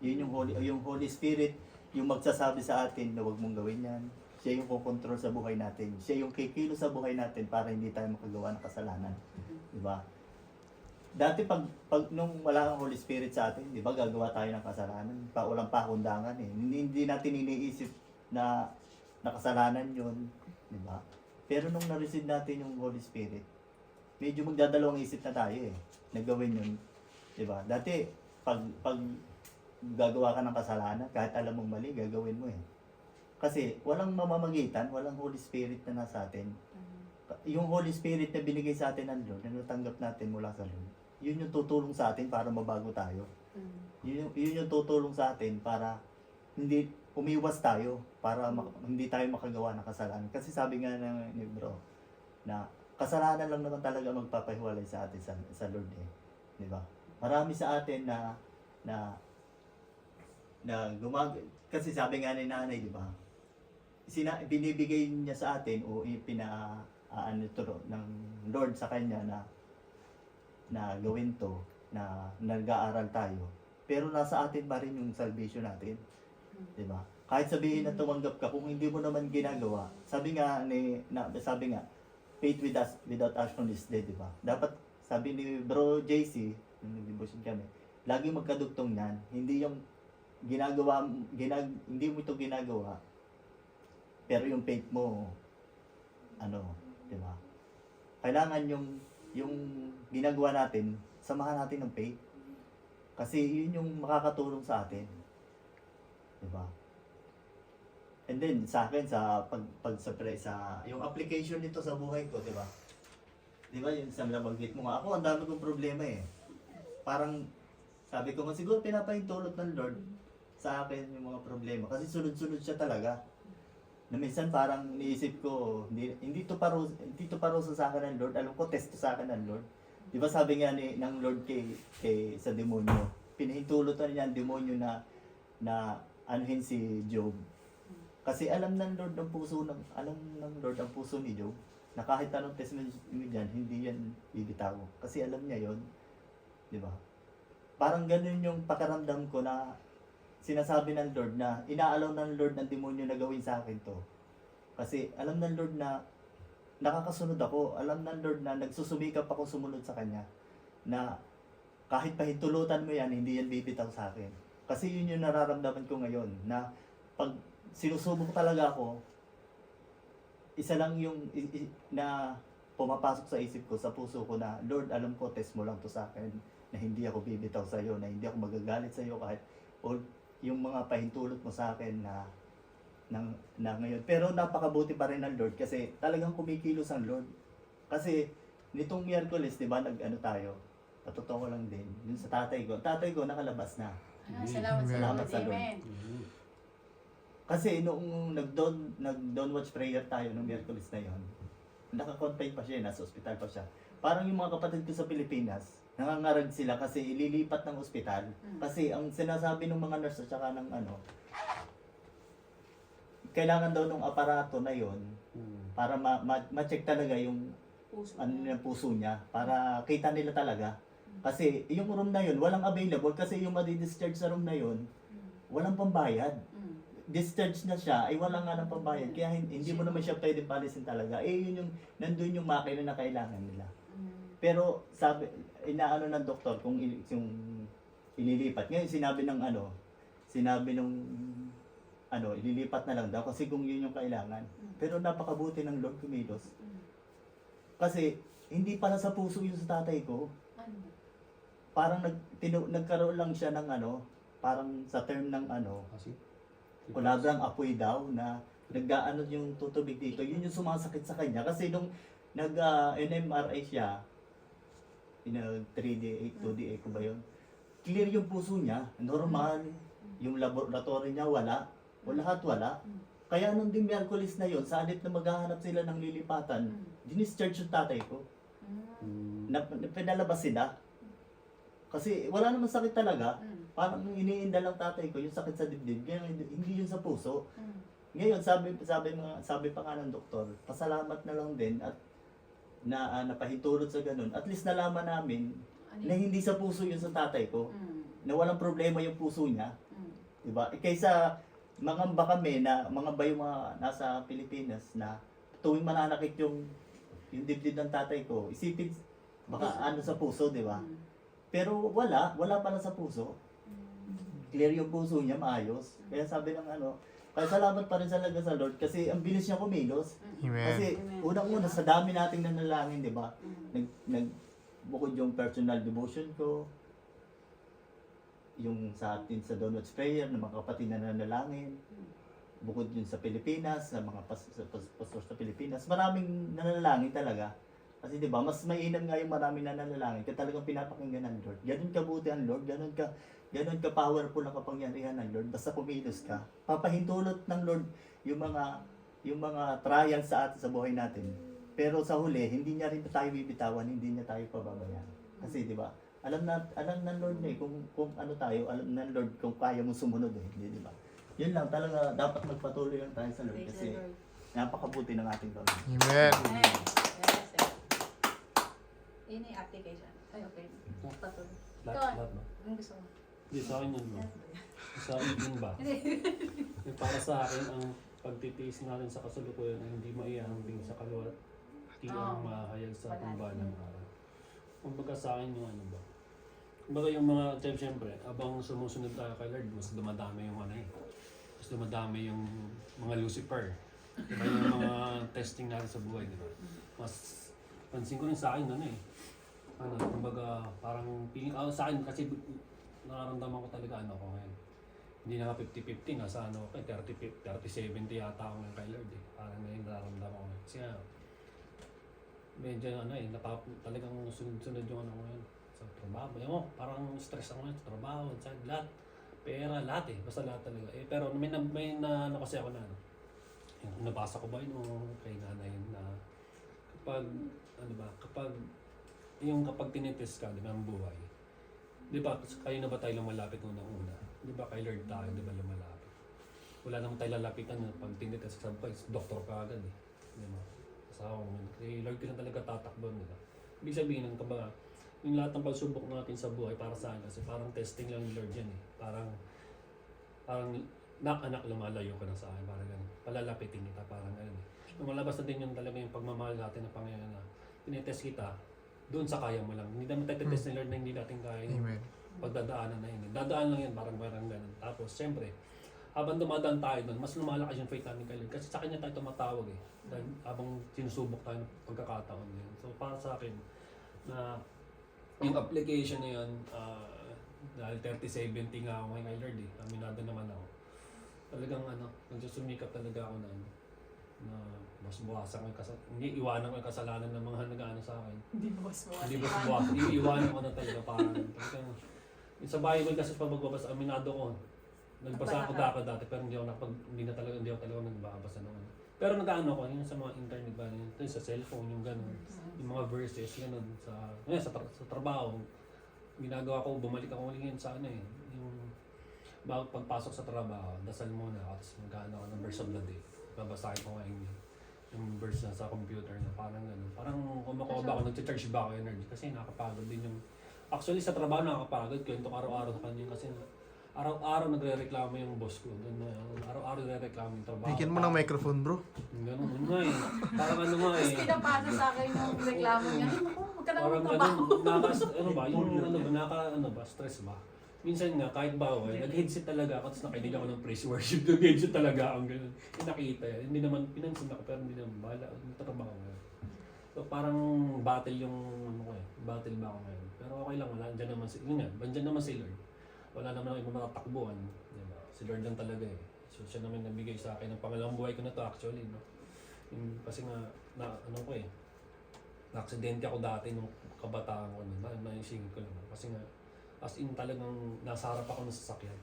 Yun yung Holy Spirit yung magsasabi sa atin na huwag mong gawin yan. Siya yung kukontrol sa buhay natin. Siya yung kikilo sa buhay natin para hindi tayo makagawa ng kasalanan. Di ba? Dati pag nung wala ang Holy Spirit sa atin, di ba, gagawa tayo ng kasalanan. Walang pakundangan eh. Hindi natin iniisip na nakasalanan yun. Di ba? Pero nung na-receive natin yung Holy Spirit, medyo magdadalawang isip na tayo eh. Nagawin yun. Di ba? Dati, pag gagawa ka ng kasalanan, kahit alam mong mali, gagawin mo eh. Kasi walang mamamagitan, walang Holy Spirit na nasa atin. Yung Holy Spirit na binigay sa atin ng Lord, na natanggap natin mula sa Lord, yun yung tutulong sa atin para mabago tayo. Yun yung tutulong sa atin para hindi umiwas tayo, para hindi tayo makagawa ng kasalanan. Kasi sabi nga ni bro, na kasalanan lang naman talaga magpapahiwalay sa atin sa Lord eh. Di ba? Marami sa atin na kasi sabi nga ni nanay, di ba? Binibigay niya sa atin o turo ng Lord sa kanya na gawin to, na nag-aaral tayo. Pero nasa atin pa rin yung salvation natin. Di ba? Kahit sabihin na tumanggap ka, kung hindi mo naman ginagawa, sabi nga faith without action is dead, di ba? Dapat, sabi ni Bro JC, nung nag-devotion kami, lagi magkadugtong yan. Hindi yung hindi mo ito ginagawa, pero yung faith mo, di ba? Kailangan yung ginagawa natin, samahan natin ng faith. Kasi yun yung makakatulong sa atin. Di ba? And then, sa akin, sa yung application nito sa buhay ko, di ba? Di ba, yung sa nabanggit mo nga, ako, ang dami kong problema eh. Parang, sabi ko nga, siguro pinapahintulot ng Lord sa akin yung mga problema. Kasi sunod-sunod siya talaga. Na minsan parang iniisip ko, hindi to parusa sa akin ng Lord. Alam ko, test to sa akin ng Lord. Di ba sabi nga ng Lord kay sa demonyo, pinahintulutan niya ang demonyo na anuhin si Job. Kasi alam ng Lord ang Lord ang puso ni Job, na kahit anong test mo dyan, hindi yan bibitaw. Kasi alam niya yon, di ba? Parang ganun yung pakiramdam ko na sinasabi ng Lord na inaalaw ng Lord ng demonyo na gawin sa akin to. Kasi alam ng Lord na nakakasunod ako. Alam ng Lord na nagsusumikap ako sumunod sa Kanya. Na kahit pahintulutan mo yan, hindi yan bibitaw sa akin. Kasi yun yung nararamdaman ko ngayon. Na pag sinusubok talaga ako, isa lang yung na pumapasok sa isip ko, sa puso ko na, Lord, alam ko, test mo lang to sa akin. Na hindi ako bibitaw sa iyo, na hindi ako magagalit sa iyo kahit yung mga pahintulot mo sa akin na ngayon. Pero napakabuti pa rin ng Lord kasi talagang kumikilos ang Lord. Kasi nitong Miyerkules, di ba, tayo, patotoo lang din, yun sa tatay ko nakalabas na.
Salamat sa
Salamat
Lord.
sa Lord.
Amen.
Kasi noong nag-dawn watch prayer tayo nung Miyerkules na yon, naka-confine pa siya, nasa ospital pa siya. Parang yung mga kapatid ko sa Pilipinas, nangangarag sila kasi ililipat ng ospital. Kasi ang sinasabi ng mga nurse at saka ng kailangan daw ng aparato na yon para ma-check talaga yung yung puso niya, para kita nila talaga. Kasi yung room na yon walang available kasi yung madi-discharge sa room na yon walang pambayad. Discharge na siya ay wala nga ng pambayad kaya hindi mo naman siya pwedeng palisin talaga. Yun yung nandun yung makina na kailangan nila. Pero inaano ng doktor kung yung ililipat. Ngayon sinabi nung ililipat na lang daw kasi kung yun yung kailangan. Pero napakabuti ng Lord kumilos. Kasi hindi para sa puso yun sa tatay ko. Parang nagkaroon lang siya ng parang sa term ng
Kasi
kulabrang apoy daw na nag-aano yung tutubig dito. Yun yung sumasakit sa kanya kasi nung nag-NMRI siya, 3D, 2D, ko ba yun? Clear yung puso niya, normal. Yung laboratory niya wala. Lahat wala. Kaya nung din Miyerkules na yun, sa halip na maghahanap sila ng lilipatan, dinischarge yung tatay ko. Pinalabas sila. Kasi wala naman sakit talaga. Parang iniinda lang tatay ko yung sakit sa dibdib. Kaya hindi yun sa puso. Ngayon, sabi pa nga ng doktor, pasalamat na lang din at napahintulot sa ganun. At least nalaman namin na hindi sa puso yun sa tatay ko. Na walang problema yung puso niya. Diba? Kaysa mangamba kami na yung mga nasa Pilipinas na tuwing mananakit yung dibdib ng tatay ko, isipin baka sa puso, di ba? Pero wala pala sa puso. Clear yung puso niya, maayos. Kaya sabi ng kaya salamat pa rin talaga sa Lord kasi ang bilis niya kumilos.
Amen.
Kasi unang-una sa dami nating nanalangin, di ba? Bukod yung personal devotion ko, yung sa atin sa Dawn Watch Prayer ng mga kapatid na nanalangin, bukod yun sa Pilipinas, sa mga pastor sa Pilipinas, maraming nanalangin talaga. Kasi di ba, mas mainam nga yung maraming nananalangin kaya talagang pinapakinggan ng Lord. Ganun kabuti ang Lord, ganun ka powerful ang kapangyarihan ng Lord. Basta kumilos ka, papahintulot ng Lord yung mga trials sa atin sa buhay natin. Pero sa huli, hindi niya rin tayo bibitawan, hindi niya tayo pababayaan. Kasi di ba, alam ng Lord na kung ano tayo, alam ng Lord kung kaya mo sumunod di ba? Yun lang talaga, dapat magpatuloy lang tayo sa Lord kasi napakabuti ng ating Panginoon.
Amen.
Yun yung application. Ay, okay. Patuloy.
lahat ba?
Ang gusto mo.
Hindi, sa akin yun ba? Sa akin ba? Yung para sa akin, ang pagtitiis natin sa kasalukuyan ay hindi maihambing sa kaliwat, di ang mahayag sa ating balang araw. Kumbaga sa akin yung ba? Kumbaga yung mga, siyempre, abang sumusunod tayo kay Lord, mas dumadami yung mas dumadami yung mga Lucifer. Diba yung mga testing natin sa buhay, diba? Mas, pansin ko rin sa akin, kumbaga, parang, sa akin kasi, nararamdaman ko talaga ko ngayon. Hindi na 50-50, nasa 30-70 yata ako ngayon kay Lord Parang ngayon nararamdaman ko ngayon. Kasi medyo talagang sunod-sunod yung ngayon. Sa trabaho, parang stress ako ngayon sa trabaho, sa lahat. Pera, lahat basta lahat talaga. Pero may kasi ako na yung nabasa ko ba yun o kay nanay na kapag tinitest ka, di ba, ang buhay, di ba, kayo na ba tayo lumalapit unang-una? Di ba, kay Lord tayo, di ba, lumalapit? Wala naman tayo lalapitan na pag tinitest ka, doktor ka agad eh. Di ba? Asawa mo, kay Lord ka lang talaga tatakbo, di ba? Ibig sabihin ng kabaga, yung lahat ng pagsubok natin sa buhay para sa akin kasi parang testing lang ni Lord yan eh. Parang anak lumalayo ka na sa akin, parang ganun. Palalapitin kita, parang ganun eh. Lumalabas na din yung talaga yung pagmamahal natin na Panginoon na tinitest kita, doon sa kaya mo lang. Hindi naman tayo test ni Lord na hindi natin kaya yung
Amen.
pagdadaanan na yun. Dadaan lang yan, parang ganun. Tapos, siyempre, habang dumadaan tayo doon, mas lumalakas yung faith namin kay Lord. Kasi sa kanya tayo tumatawag eh. Dahil habang sinusubok tayo ng pagkakataon yun. So, para sa akin, na yung application na yun, dahil 30-70 nga ako ngayon kay Lord eh. Aminado naman ako. Talagang nagsusumikap talaga ako na mas buwasan ko hindi iwanan ko yung kasalanan ng mga nag-ano sa akin. Hindi buwas. Iiwanan ko na talaga parang sa Bible kasi pag magbabasa, aminado ko. Nagbasa ako dati pero hindi ako talaga nagbabasa noon. Pero nag-ano ko yun sa mga internet ba, yun sa cellphone, yung gano'n, yung mga verses, gano'n, sa trabaho. Ginagawa ko, bumalik ako ulit yun sa yung bago pagpasok sa trabaho, dasal muna ako, tapos mag-ano ako ng verse of the day. Babasahin ko ngayon yung verse na sa computer na parang gano'n. Parang kumakuha ba ako, nag-charge ba ako energy kasi nakakapagod din yung... Actually sa trabaho nakakapagod, kwento ko araw-araw sa kanya kasi araw-araw nagre-reklamo yung boss ko. Araw-araw nagre-reklamo yung trabaho.
Bigyan mo ng microphone, bro.
Ganun nga eh. Parang nga eh.
Tapos pinapasa sa akin yung reklamo niya. Huwag ka na
Parang
magtrabaho.
stress ba? Minsan nga, kahit bawal, nag-headset talaga ako, tapos nakinig ako ng praise worship, nag-headset talaga ako, gano'n. Nakita yan. Hindi naman, pinansin ako, pero hindi naman, bahala, nagtatrabaho nga. So parang battle yung, battle ba ako ngayon. Pero okay lang, wala, andyan naman si Lord. Wala naman ako ibang matatakbuhan, diba? Si Lord lang talaga eh. So siya naman nabigay sa akin ng pangalawang buhay ko na to actually, no? Kasi nga, na-aksidente ako dati nung kabataan ko, naisingin ko lang. Kasi nga, as in talagang nasa harap ako ng sasakyan.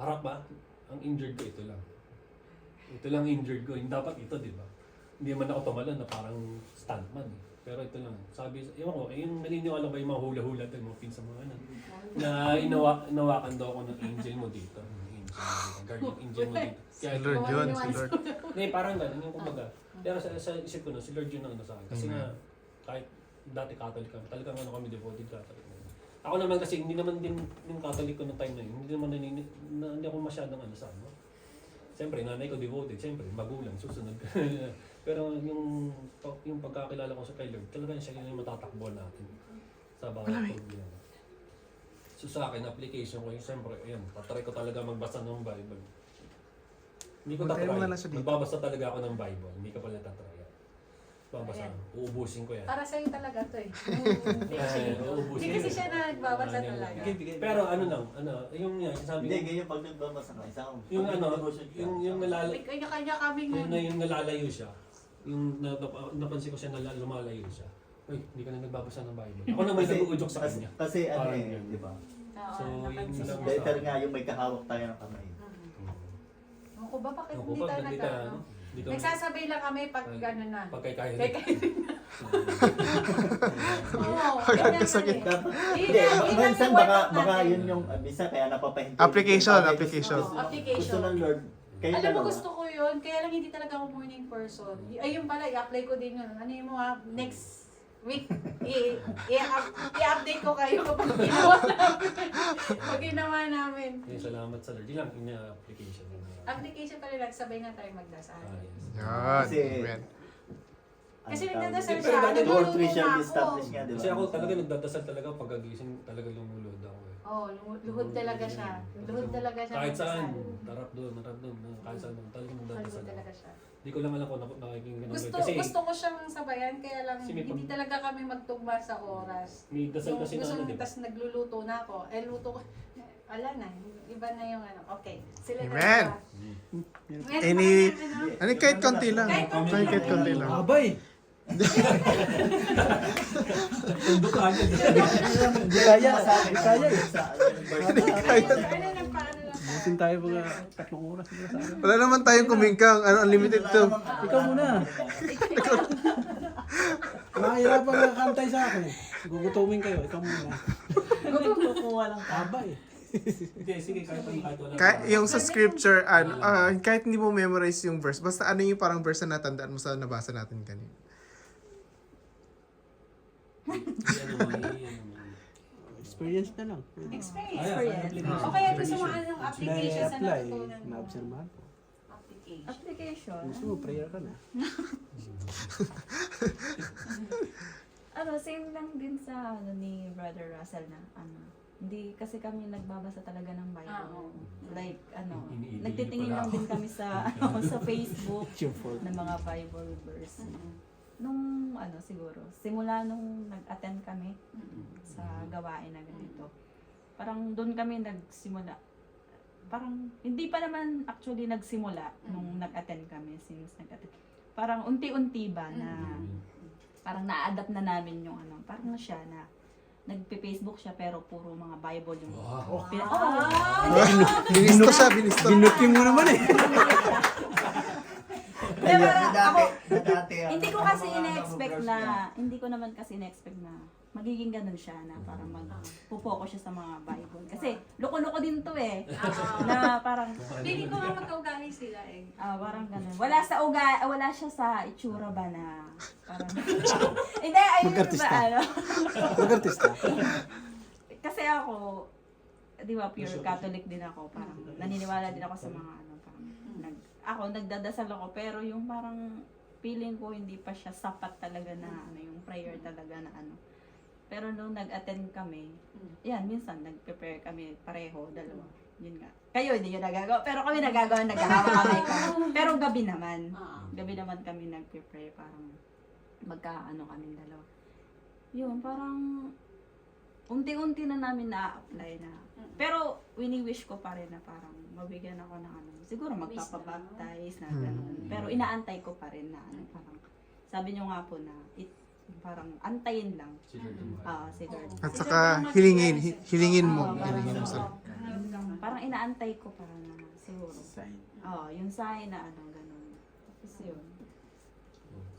Harap ba? Ang injured ko, ito lang. Ito lang injured ko. Yung dapat ito, di ba? Hindi man ako tumalon na parang stuntman eh. Pero ito lang. Sabi, ewan ko, yung naniniwala ba yung mga hula-hula tayo, mga pin sa mga na inawakan daw ako ng angel mo dito. Guardian angel mo dito.
Si Lord yun, si Lord.
Hindi, parang gano'n yung kumbaga. Pero sa isip ko na, si Lord yun ang sa akin. Kasi nga, kahit dati Catholic kami, talagang kami devoted Catholic. Ako naman kasi, hindi naman din yung Catholic ko ng time na yun. Hindi ako masyadong sa ano. Siyempre, nanay ko devoted. Siyempre, magulang, susunod. Pero yung pagkakilala ko sa kay Lord, talagang siya yung matatakbo natin sa bawat pagbilang. So sa akin, application ko yung siyempre, ayan, tatry ko talaga magbasa ng Bible. Hindi ko
Bantayan mo na
tatry.
lang siya dito.
Magbabasa talaga ako ng Bible. Hindi ka pala tatry. Babasa.
Ayan.
Uubusin ko yan.
Para sa'yo talaga to eh.
Uubusin
Hindi kasi
ko.
siya nagbabasa talaga.
Pero yung sabi
Hindi,
ko,
ganyan pag nagbabasa ka, isang
yung
Kanya-kanya kami
yung nalalayo siya. Yung napansin ko siya na lumalayo siya. Uy, hindi ka na nagbabasa ng Bible. Ako naman nag-uudyok sa kanya.
Kasi
Parang
eh,
yun.
di ba?
So,
napansin
yun lang.
niya.
Better nga yung may kahawak tayo ng kamay.
Ako ba, bakit
Ako
hindi
pa,
tayo
hindi
nagkano?
Hindi ka
Nagsasabay lang kami pag gano'n na.
pagkakaya.
Oo,
Pagkakasakit.
Hindi, minsan baka yun yung, minsan kaya napapahinto.
Application.
Gusto ng Lord. Kayo
Alam mo,
dalawa.
gusto ko yun. Kaya lang hindi talaga ako morning person. Ayun pala, i-apply ko din yun. Ano yung mga next week, i-update ko kayo kapag ginawa namin. Pag ginawa namin.
Salamat sa Lord. Yun lang yung application.
Application pala lang, sabay nga tayo magdasal.
Yes.
Yan.
Kasi-
Amen.
Kasi
Ang
nagdadasal
tawag-
siya,
Lord, we
nagluluto
shall
na
be
ako.
established nga, di ba?
Kasi ako talaga nagdadasal talaga pagkagising talaga lumulod ako eh.
Oo, luhod talaga siya. Luhod talaga siya.
Kahit saan,
magdasal.
tarap doon, kahit saan doon, talagang nagdadasal
Luhod
ako.
talaga siya.
Hindi ko lang alam kung nakikinggan ng Lord.
Gusto
Kasi
gusto ko siyang sabayan, kaya lang
Kasi may
hindi talaga kami magtugma sa oras.
may dasal kasi na ano, di ba?
Tapos nagluluto na ako. Luto ko. Ala na, iba na yung ano. Okay. Sila
Amen.
dalawa.
Any-
Ano?
Ano kahit konti lang.
Kahit konti
Kahit konti lang.
Abay!
Tundok ka agad.
Hindi kaya, hindi kaya eh.
Sa-
Ano lang, paano lang tayo.
Abisin tayo mga 3 oras siguro sa akin.
Wala naman tayong kumingkang. Unlimited to.
Ikaw muna. Mahirapan ka kantay sa akin. Gugutumin kayo. Ikaw muna.
Kukuha lang ka.
Haba eh.
Hindi, sige, kahit wala.
Yung sa scripture, kahit hindi mo memorize yung verse, basta ano yung parang verse na natandaan mo sa nabasa natin kanina.
Experience na lang.
Experience.
Ayan,
O kaya gusto mo anong application sa
Na-apply.
natutunan mo?
Na-observahan ko.
Application.
Application.
Gusto mo, prayer ka na.
Same lang din sa ni Brother Russell na hindi kasi kami nagbabasa talaga ng Bible.
Oo.
Like
Iniidili
nagtitingin
pala
lang
ako.
din kami sa sa Facebook
It's your fault.
ng mga Bible verse. Nung siguro, simula nung nag-attend kami sa gawain na ganito. Parang doon kami nagsimula. Parang hindi pa naman actually nagsimula nung nag-attend kami since nag-attend. Parang unti-unti ba na parang na-adapt na namin yung parang siya na nagpe-Facebook siya pero puro mga Bible yung
Wow.
Binisto siya, binisto.
Binuti mo naman eh.
Pero ako,
Dati,
hindi ko kasi ina-expect na, hindi ko naman kasi ina-expect na magiging ganun siya na parang magpupoko siya sa mga Bible. Kasi loko-loko din to eh. Na parang,
Feeling ko nga magkaugali sila eh.
parang ganun. Wala siya sa itsura ba na parang, hindi, ayun
Mag-artista.
ba,
Mag-artista.
kasi ako, di ba, pure Catholic din ako. Parang naniniwala din ako sa mga parang, nagdadasal ako, pero yung parang feeling ko hindi pa siya sapat talaga na yung prayer talaga na Pero nung nag-attend kami, yan, minsan nag-prepare kami pareho, dalawa. Yun nga. Kayo, hindi yun nagagawa. Pero kami nagagawa, naghahawa kami. Pero gabi naman. Gabi naman kami nag-prepare, parang kaming dalawa. Yun, parang unti-unti na namin na-apply na. Pero wini-wish ko pa rin na parang mabigyan ako ng siguro magpapabaptize na gano'n. Pero inaantay ko pa rin na parang sabi nyo nga po na parang antayin lang.
Si Lord ang mahal.
Si Lord.
At saka hilingin mo.
Oo,
Hilingin mo sa
Parang inaantay ko para na siguro.
Sign.
Yung sign na gano'n. Tapos yun.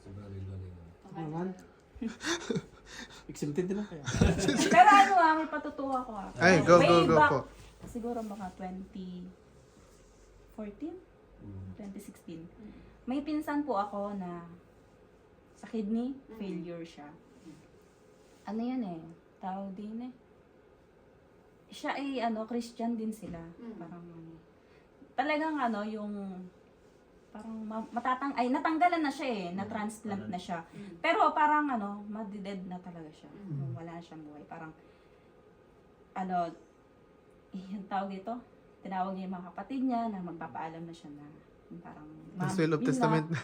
Sobrang ligaling.
Naman. Exempted din lang kaya.
Pero may patutuwa ko
Ay, go
Way back,
po.
Siguro mga 2014? 2016. May pinsan po ako na sa kidney failure siya. Ano yun eh? Tawag din eh. Siya ay Christian din sila. Parang talagang yung parang natanggalan na siya eh, na-transplant na siya. Pero parang madided na talaga siya. Wala na siyang buhay. Parang yung tawag ito, tinawag niya yung mga kapatid niya na magpapaalam na siya na parang
Gospel of Testament na.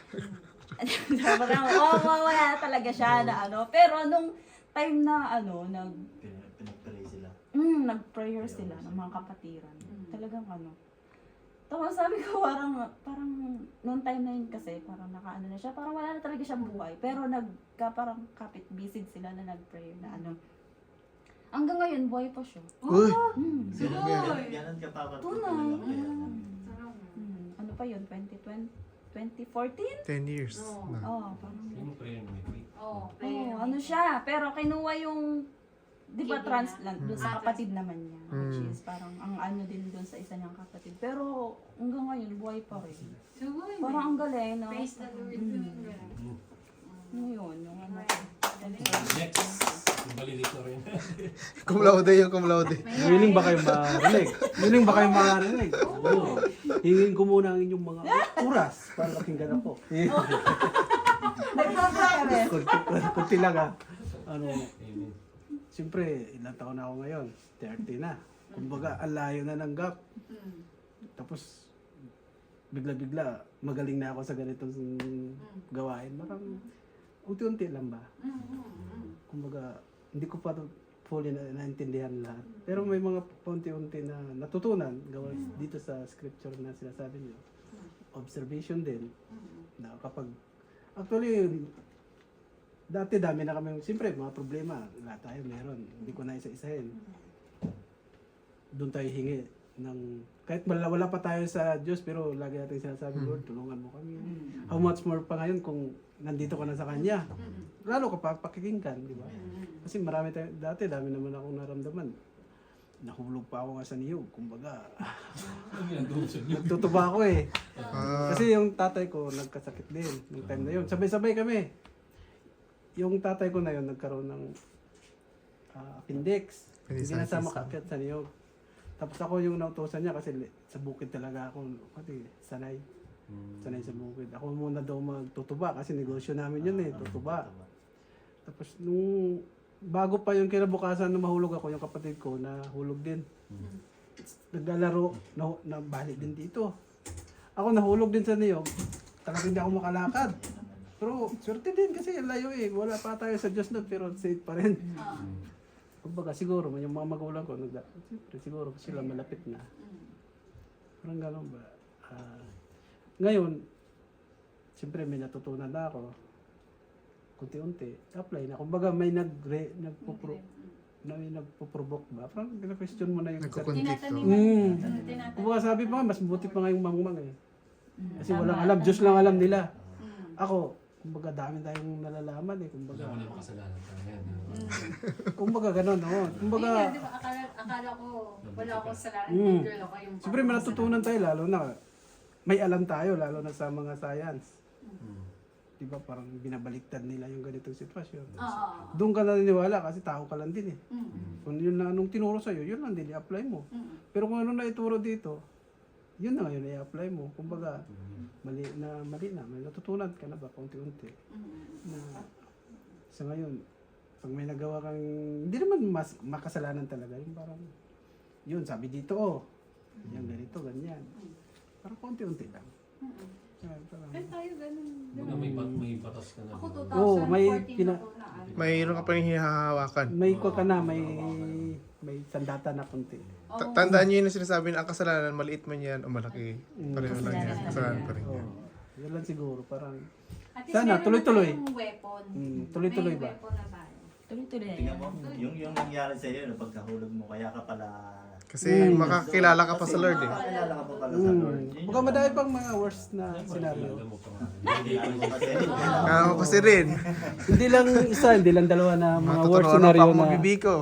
parang wala na talaga siya na pero nung time na
Pinag-pray sila.
nag-prayer sila ng mga kapatiran. Talagang tapos sabi ko parang noong time na yun kasi parang nakaano na siya, parang wala na talaga siyang buhay. Pero parang kapit-bisid sila na nag-prayer na hanggang ngayon buhay pa siya.
Uy!
Ganon ka pa.
Tunay. Ano pa yun? 2014?
10 years na.
Parang
Yung prayer na may faith.
siya, pero kinuha yung di ba
Kidney
transplant doon sa kapatid naman niya, which is parang ang din doon sa isa niyang kapatid. Pero hanggang ngayon buhay pa rin. Parang ang galing, no?
Praise the Lord.
Ngayon, yung
Next. Yung balilito rin.
Cum laude.
Willing ba kayo marinig? Hingin ko muna ang inyong mga oras para pakinggan ako. Kunti lang
Amen.
Siyempre, ilang taon na ako ngayon? 30 na. Kumbaga, ang layo na ng gap. Tapos, bigla-bigla, magaling na ako sa ganitong gawain. Parang, unti-unti lang ba? Kumbaga, hindi ko pa fully naintindihan lahat. Pero may mga unti-unti na natutunan gawa dito sa scripture na sinasabi niyo. Observation din. Na kapag, actually, dati dami na kami, siyempre mga problema, lahat tayo meron, hindi ko na isa-isahin. Doon tayo hingi kahit wala pa tayo sa Diyos, pero lagi natin sinasabi, Lord, tulungan mo kami. How much more pa ngayon kung nandito ka na sa Kanya? Lalo ka pa pakikinggan, di ba? Kasi marami tayo, dami naman akong naramdaman. Nahulog pa ako nga sa niyog, kumbaga.
Ano ginagawa sa inyo?
Nagtutuba ako eh.
Ah,
Kasi yung tatay ko nagkasakit din nung time na yun. Sabay-sabay kami. Yung tatay ko na yun nagkaroon ng appendix. Hindi na siya makakit sa niyog. Tapos ako yung nautosan niya kasi sa bukid talaga ako. Pati sanay. Sanay sa bukid. Ako muna daw magtutuba kasi negosyo namin yun eh. Tutuba. Tapos nung bago pa yung kinabukasan na mahulog ako, yung kapatid ko nahulog din. Naglalaro, nabalik din dito. Ako nahulog din sa niyog. Talagang hindi ako makalakad. Pero swerte din kasi layo eh. Wala pa tayo sa Diyos na pero safe pa rin. Kumbaga siguro, yung mga magulang ko, siyempre siguro sila malapit na. Parang gano'n ba? Ngayon, siyempre may natutunan na ako. Kunti-unti, apply na. Kumbaga may nagpo-provoke ba? Parang question mo na yung sarili.
nagkukontikto.
Tinatanim.
Kumbaga sabi pa nga, mas buti pa nga yung mangmang eh. Kasi walang alam, Diyos lang alam nila. Ako, kumbaga dami tayong nalalaman eh. Kumbaga,
Wala mo na kasalanan pa yan.
kumbaga gano'n, no? Kumbaga,
Ayun nga, di ba, akala ko wala akong salanan, girl ako yung
siyempre may natutunan tayo, lalo na may alam tayo, lalo na sa mga science. Di ba parang binabaliktad nila yung ganitong sitwasyon. Doon ka naniniwala kasi tao ka lang din eh. Kung yun na anong tinuro sa'yo, yun lang din i-apply mo. Pero kung ano na ituro dito, yun na ngayon i-apply mo. Kumbaga, mali na. May natutunan ka na ba konti-unti. Na sa ngayon, pag may nagawa kang, hindi naman mas makasalanan talaga. Yung parang, yun, sabi dito, yung ganito, ganyan. Parang konti-unti lang. Parang,
Pero tayo ganun.
Mga may batas ka na.
Ako
Oo,
2014
may
ako na ano.
Mayroon ka pa rin hihahawakan.
may ko ka na, may sandata na konti.
Oo.
Tandaan niyo yung sinasabi na ang kasalanan, maliit man yan o malaki. Pareho lang yan. Kasalanan pa rin yan.
Yun lang siguro, parang,
At least
sana,
meron na
tuloy-tuloy.
tayong weapon.
tuloy-tuloy
May
ba?
weapon na tayo.
Tuloy-tuloy na
Tingnan
yan.
mo, yung nangyari sa iyo, no, pagkahulog mo, kaya ka pala...
Kasi makakilala ka pa sa Lord eh.
Makakilala ka pa pala sa Lord. Yun
Baka madami pang mga worst na scenario.
Alam mo pa nga.
Ano mo kasi,
Kaya kasi rin.
Hindi lang isa, hindi lang dalawa na mga worst
Matuturuan
scenario
pa
na.
magbibiko.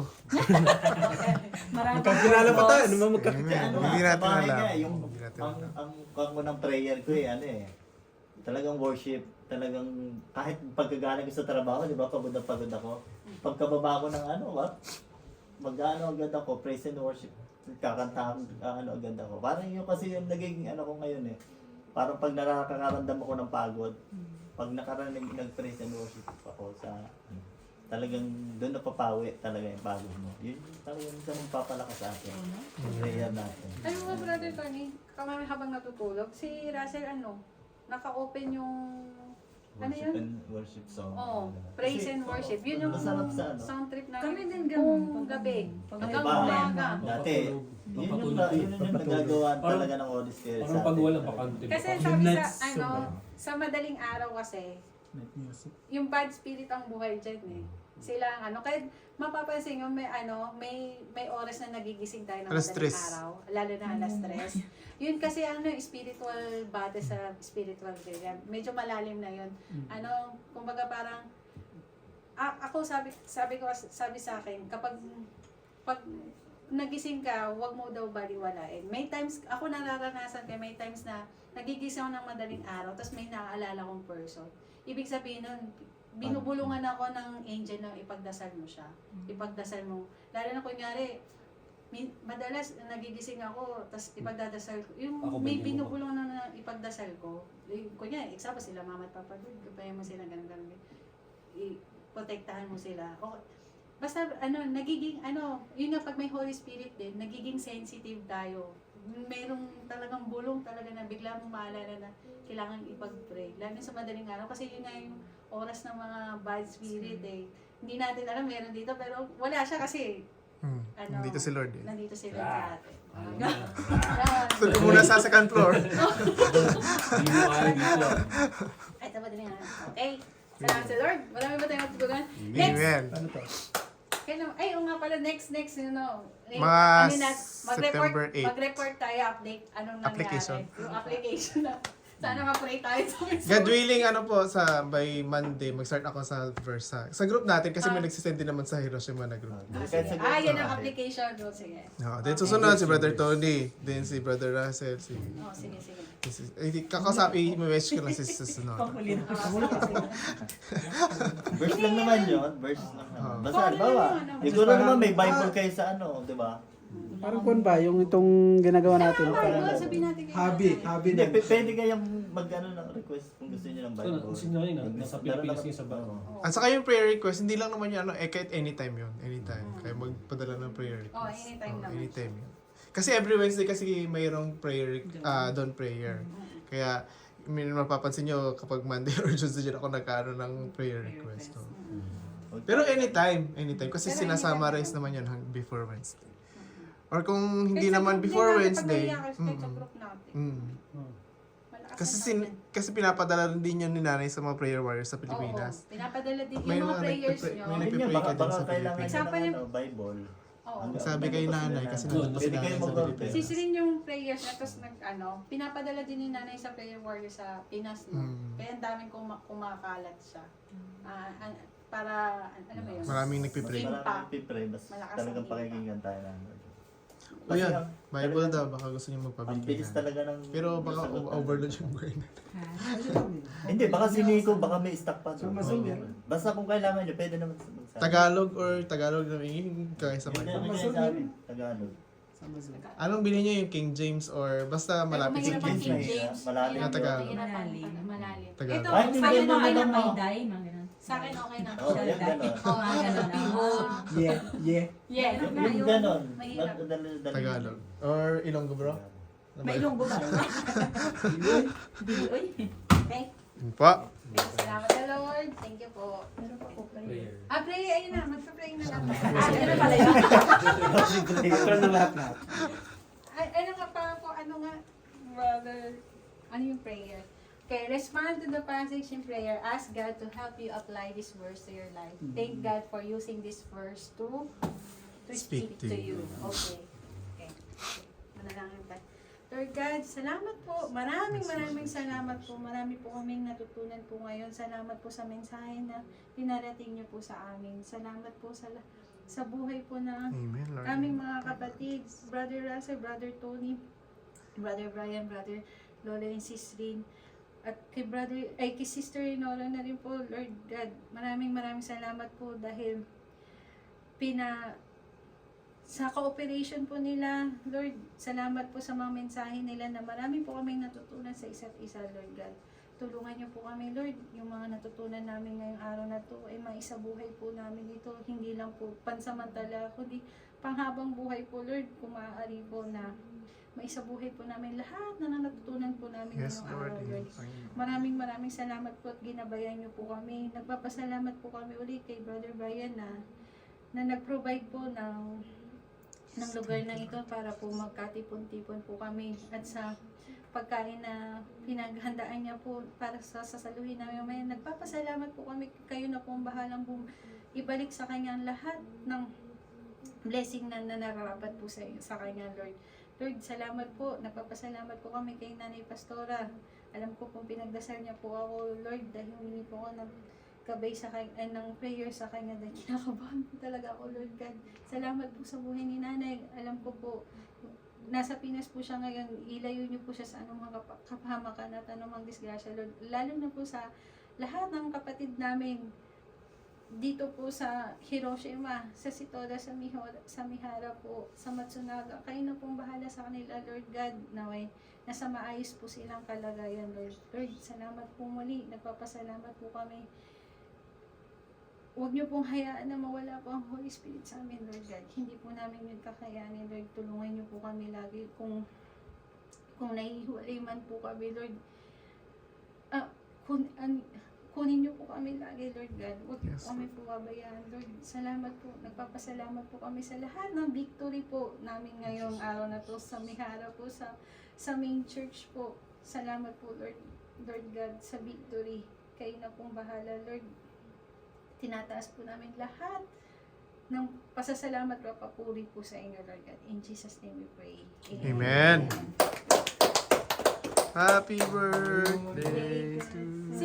Marami
Magkakilala pa tayo, naman
ano
Hindi
nga,
natin
sa bahay
alam.
nga, yung,
Hindi natin
ang,
alam.
ang, ang unang prayer ko eh, ano eh, talagang worship, talagang kahit pagkagaling ko sa trabaho, di ba, pagod na pagod ako. Pagkababa ko ng ano, mag-ano agad ako, praise and worship, kakantahan, ano agad ako. Parang yun kasi yung naging ano ko ngayon eh. Parang pag nakakaramdam ako ng pagod, pag nakaranig nag-praise and worship ako sa, talagang doon napapawi talaga yung pagod mo. Yun talagang yung papalakas sa atin. Prayer natin.
Alam mo, Brother Tony, kami habang natutulog, si Russell naka-open yung, ano
Worship
yun?
and worship song.
Praise
Kasi,
and worship. Yun yung
masarap sa ano.
sound trip namin.
Kami din ganun.
Buong gabi.
Pag
Hanggang
Diba?
umaga.
Dati, yun yung
Papatulog.
nagagawa talaga ng Holy Spirit
Parang pag wala bakante.
Kasi sabi sa, sa madaling araw kasi, yung bad spirit ang buhay dyan eh. Sila ang ano, kahit mapapansin nyo, may oras na nagigising tayo ng
Alas
madaling
3.
araw, lalo na alas 3. Yun kasi spiritual bate sa spiritual realm. Medyo malalim na yun. Kumbaga parang, ako sabi sa akin, kapag nagising ka, wag mo daw baliwalain. May times, ako nararanasan kaya may times na nagigising ako ng madaling araw, tapos may naaalala kong person. Ibig sabihin nun, binubulungan ako ng angel na ipagdasal mo siya. Ipagdasal mo. Lalo na kunyari, madalas nagigising ako, tapos ipagdadasal ko. Yung
Ako ba
may
yun?
binubulungan na ipagdasal ko, kunyari, example sila, mama at papa, kapayan mo sila, ganun. Protektahan mo sila. O, basta, nagiging, yun nga pag may Holy Spirit din, nagiging sensitive tayo. Merong talagang bulong talaga na bigla mong maalala na kailangan ipag-pray. Lalo sa madaling araw, kasi yun nga yung oras ng mga bad spirit eh. Hindi natin alam, meron dito, pero wala siya kasi,
Nandito si Lord eh.
nandito sila sa atin.
Doon ka muna sa second floor.
Hindi mo kaya dito.
Ay, tapos din nga. Okay. Salamat sa Lord. Marami ba tayong matutugan?
Amen.
Ano to?
Kailan, ay, oo nga pala, next, you know.
Mga
mag-report,
September 8.
mag-report tayo, update, anong nangyari.
Application.
Yung application na. Sana ma-pray tayo sa
God willing, po, by Monday, mag-start ako sa Versa. Sa group natin, kasi may nagsisend din naman sa Hiroshima na group.
Kahit sa
yan
group
ang
natin.
application. No, sige.
No, then susunod si Brother Tony, then si Brother Russell, si...
Oh, sige.
Kakasabi, i-message ko lang si susunod.
Panghuli na.
Verse lang naman yun. Verse lang naman. Basta,
Oh,
halimbawa,
ano,
siguro naman may Bible kayo sa ano, di ba?
Parang kung ba, yung itong ginagawa natin.
Bible, sabihin natin kayo.
Hobby
Hindi,
na.
pwede kayong mag-ano ng request kung gusto niyo ng Bible.
So, sinunod yun, nasa Pilipinas kayo sa Bible.
Oo.
At saka yung prayer request, hindi lang naman yun, kahit anytime yun. Anytime. Kaya magpadala ng prayer request.
Oh, anytime naman.
Anytime yun. Kasi every Wednesday kasi mayroong prayer, dawn prayer. Kaya, mapapansin nyo kapag Monday or Tuesday dyan ako nagkaano ng prayer request. Oh. Pero anytime. Kasi
Pero
sinasummarize
anytime.
naman yun before Wednesday. Or kung hindi
Kahit sa
naman
group
before
din natin,
Wednesday.
pag naiyak, kahit sa group natin. Malakas
Kasi
ang tawag.
kasi pinapadala rin din yun ni nanay sa mga prayer warriors sa
Oo,
Pilipinas.
pinapadala din
May
yung mga
mga
prayers
nagpe-pray-
nyo.
may
Hindi nyo,
nagpe-pray ka
baka
din sa
kailangan nyo
Example
ng
yung-
ano, Bible.
Oo.
Sabi kay nanay, kasi
Doon,
nandun
kasi
si
kayo
nanay sa
mag-
Pilipinas.
Sisirin yung prayers na tapos pinapadala din ni nanay sa prayer warrior sa Pinas, no?
Mm.
Kaya ang daming kumakalat siya. Para, ano ba yun?
Maraming
Mas
nagpe-pray.
Impact.
maraming pipray, mas
Malakas ang
talagang
impact.
pakikinggan tayo ng Lord.
O yan,
ang-
Bible
talagang-
daw, baka gusto niyo
Ang
magpabigyan.
bilis talaga ng...
Pero baka
sagot talaga.
overload yung brain.
Hindi, baka si Nico, baka may stock pa.
So,
doon.
Zoom
Oo.
yan.
Basta kung kailangan nyo, pwede naman magsabi.
Tagalog na yung kaya sa
Hindi
Bible.
naman kayo sa amin. Tagalog.
Anong bilhin niyo yung King James or basta malapit sa
Mahirap
King
ang King
James?
James.
Malalim.
Mahirap
Tagalog.
malalim. Malalim.
Tagalog.
Ito,
Ay,
sa
hindi,
akin
hindi,
okay
hindi,
lang
hindi.
to.
Day, mga ganun.
Sa akin okay na to.
Oh, yan gano'n.
Oh, mga ganun. Behold.
Yeah.
Yeah.
Yung gano'n.
Mahirap.
Tagalog. Or Ilonggo bro?
May ilong ba? Uy.
Okay.
Yun po.
Salamat sa Lord. Thank you po.
Meron pa po prayer.
Prayer.
Pray, ayun na. Magpa-pray na lang.
Ganun pala yun.
After ng lahat.
Ay, ano nga pa po, ano nga, brother, ano yung prayer? Okay, respond to the passage in prayer. Ask God to help you apply this verse to your life. Thank God for using this verse to speak to you. Okay. Okay. Manalangin tayo. Lord God, salamat po. Maraming salamat po. Marami po kaming natutunan po ngayon. Salamat po sa mensahe na pinarating niyo po sa amin. Salamat po sa buhay po na
Amen, Lord.
aming mga kapatid, Brother Russell, Brother Tony, Brother Brian, Brother Lola and Sis Rin, at kay kay Sister Inola na rin po, Lord God, maraming salamat po dahil sa cooperation po nila, Lord, salamat po sa mga mensahe nila na marami po kaming natutunan sa isa't isa, Lord God. Tulungan niyo po kami, Lord, yung mga natutunan namin ngayong araw na to ay maisabuhay po namin ito, hindi lang po pansamantala, kundi panghabang buhay po, Lord, kung maaari po na maisabuhay po namin lahat na natutunan po namin
Yes,
ngayong
Lord.
araw, Lord. Maraming salamat po at ginabayan niyo po kami. Nagpapasalamat po kami ulit kay Brother Brian na nag-provide po ng lugar na ito para po magkatipon-tipon po kami at sa pagkain na pinaghandaan niya po para sa sasaluhin namin mamaya. Nagpapasalamat po kami, kayo na po ang bahalang ibalik sa kanya ang lahat ng blessing na nararapat po sa kanya, Lord. Lord, salamat po. Nagpapasalamat po kami kay Nanay Pastora. Alam ko pong pinagdasal niya po ako, Lord, dahil hindi po ako gabay sa kanya, ng prayer sa kanya dahil kinakabahan po talaga ako, Lord God. Salamat po sa buhay ni Nanay. Alam ko po, nasa Pinas po siya ngayon, ilayo niyo po siya sa anumang kapahamakan at anumang disgrasya, Lord. Lalo na po sa lahat ng kapatid namin dito po sa Hiroshima, sa Sitoda, sa Mihara po, sa Matsunaga. Kayo na pong bahala sa kanila, Lord God, naway nasa maayos po silang kalagayan, Lord. Lord, salamat po muli. Nagpapasalamat po kami. Huwag niyo pong hayaan na mawala po ang Holy Spirit sa amin, Lord God. Hindi po namin yun kakayanin, Lord. Tulungan niyo po kami lagi. Kung nahihiwalay man po kami, Lord, kunin niyo po kami lagi, Lord God. Huwag niyo
Yes,
po kami po babayaan, Lord. Salamat po. Nagpapasalamat po kami sa lahat ng victory po namin ngayong araw na to. Sa Mihara po, sa main church po. Salamat po, Lord God, sa victory. Kayo na pong bahala, Lord. Tinataas po namin lahat ng pasasalamat at papuri po sa inyo, Lord God. In Jesus' name we pray.
Amen. Happy birthday to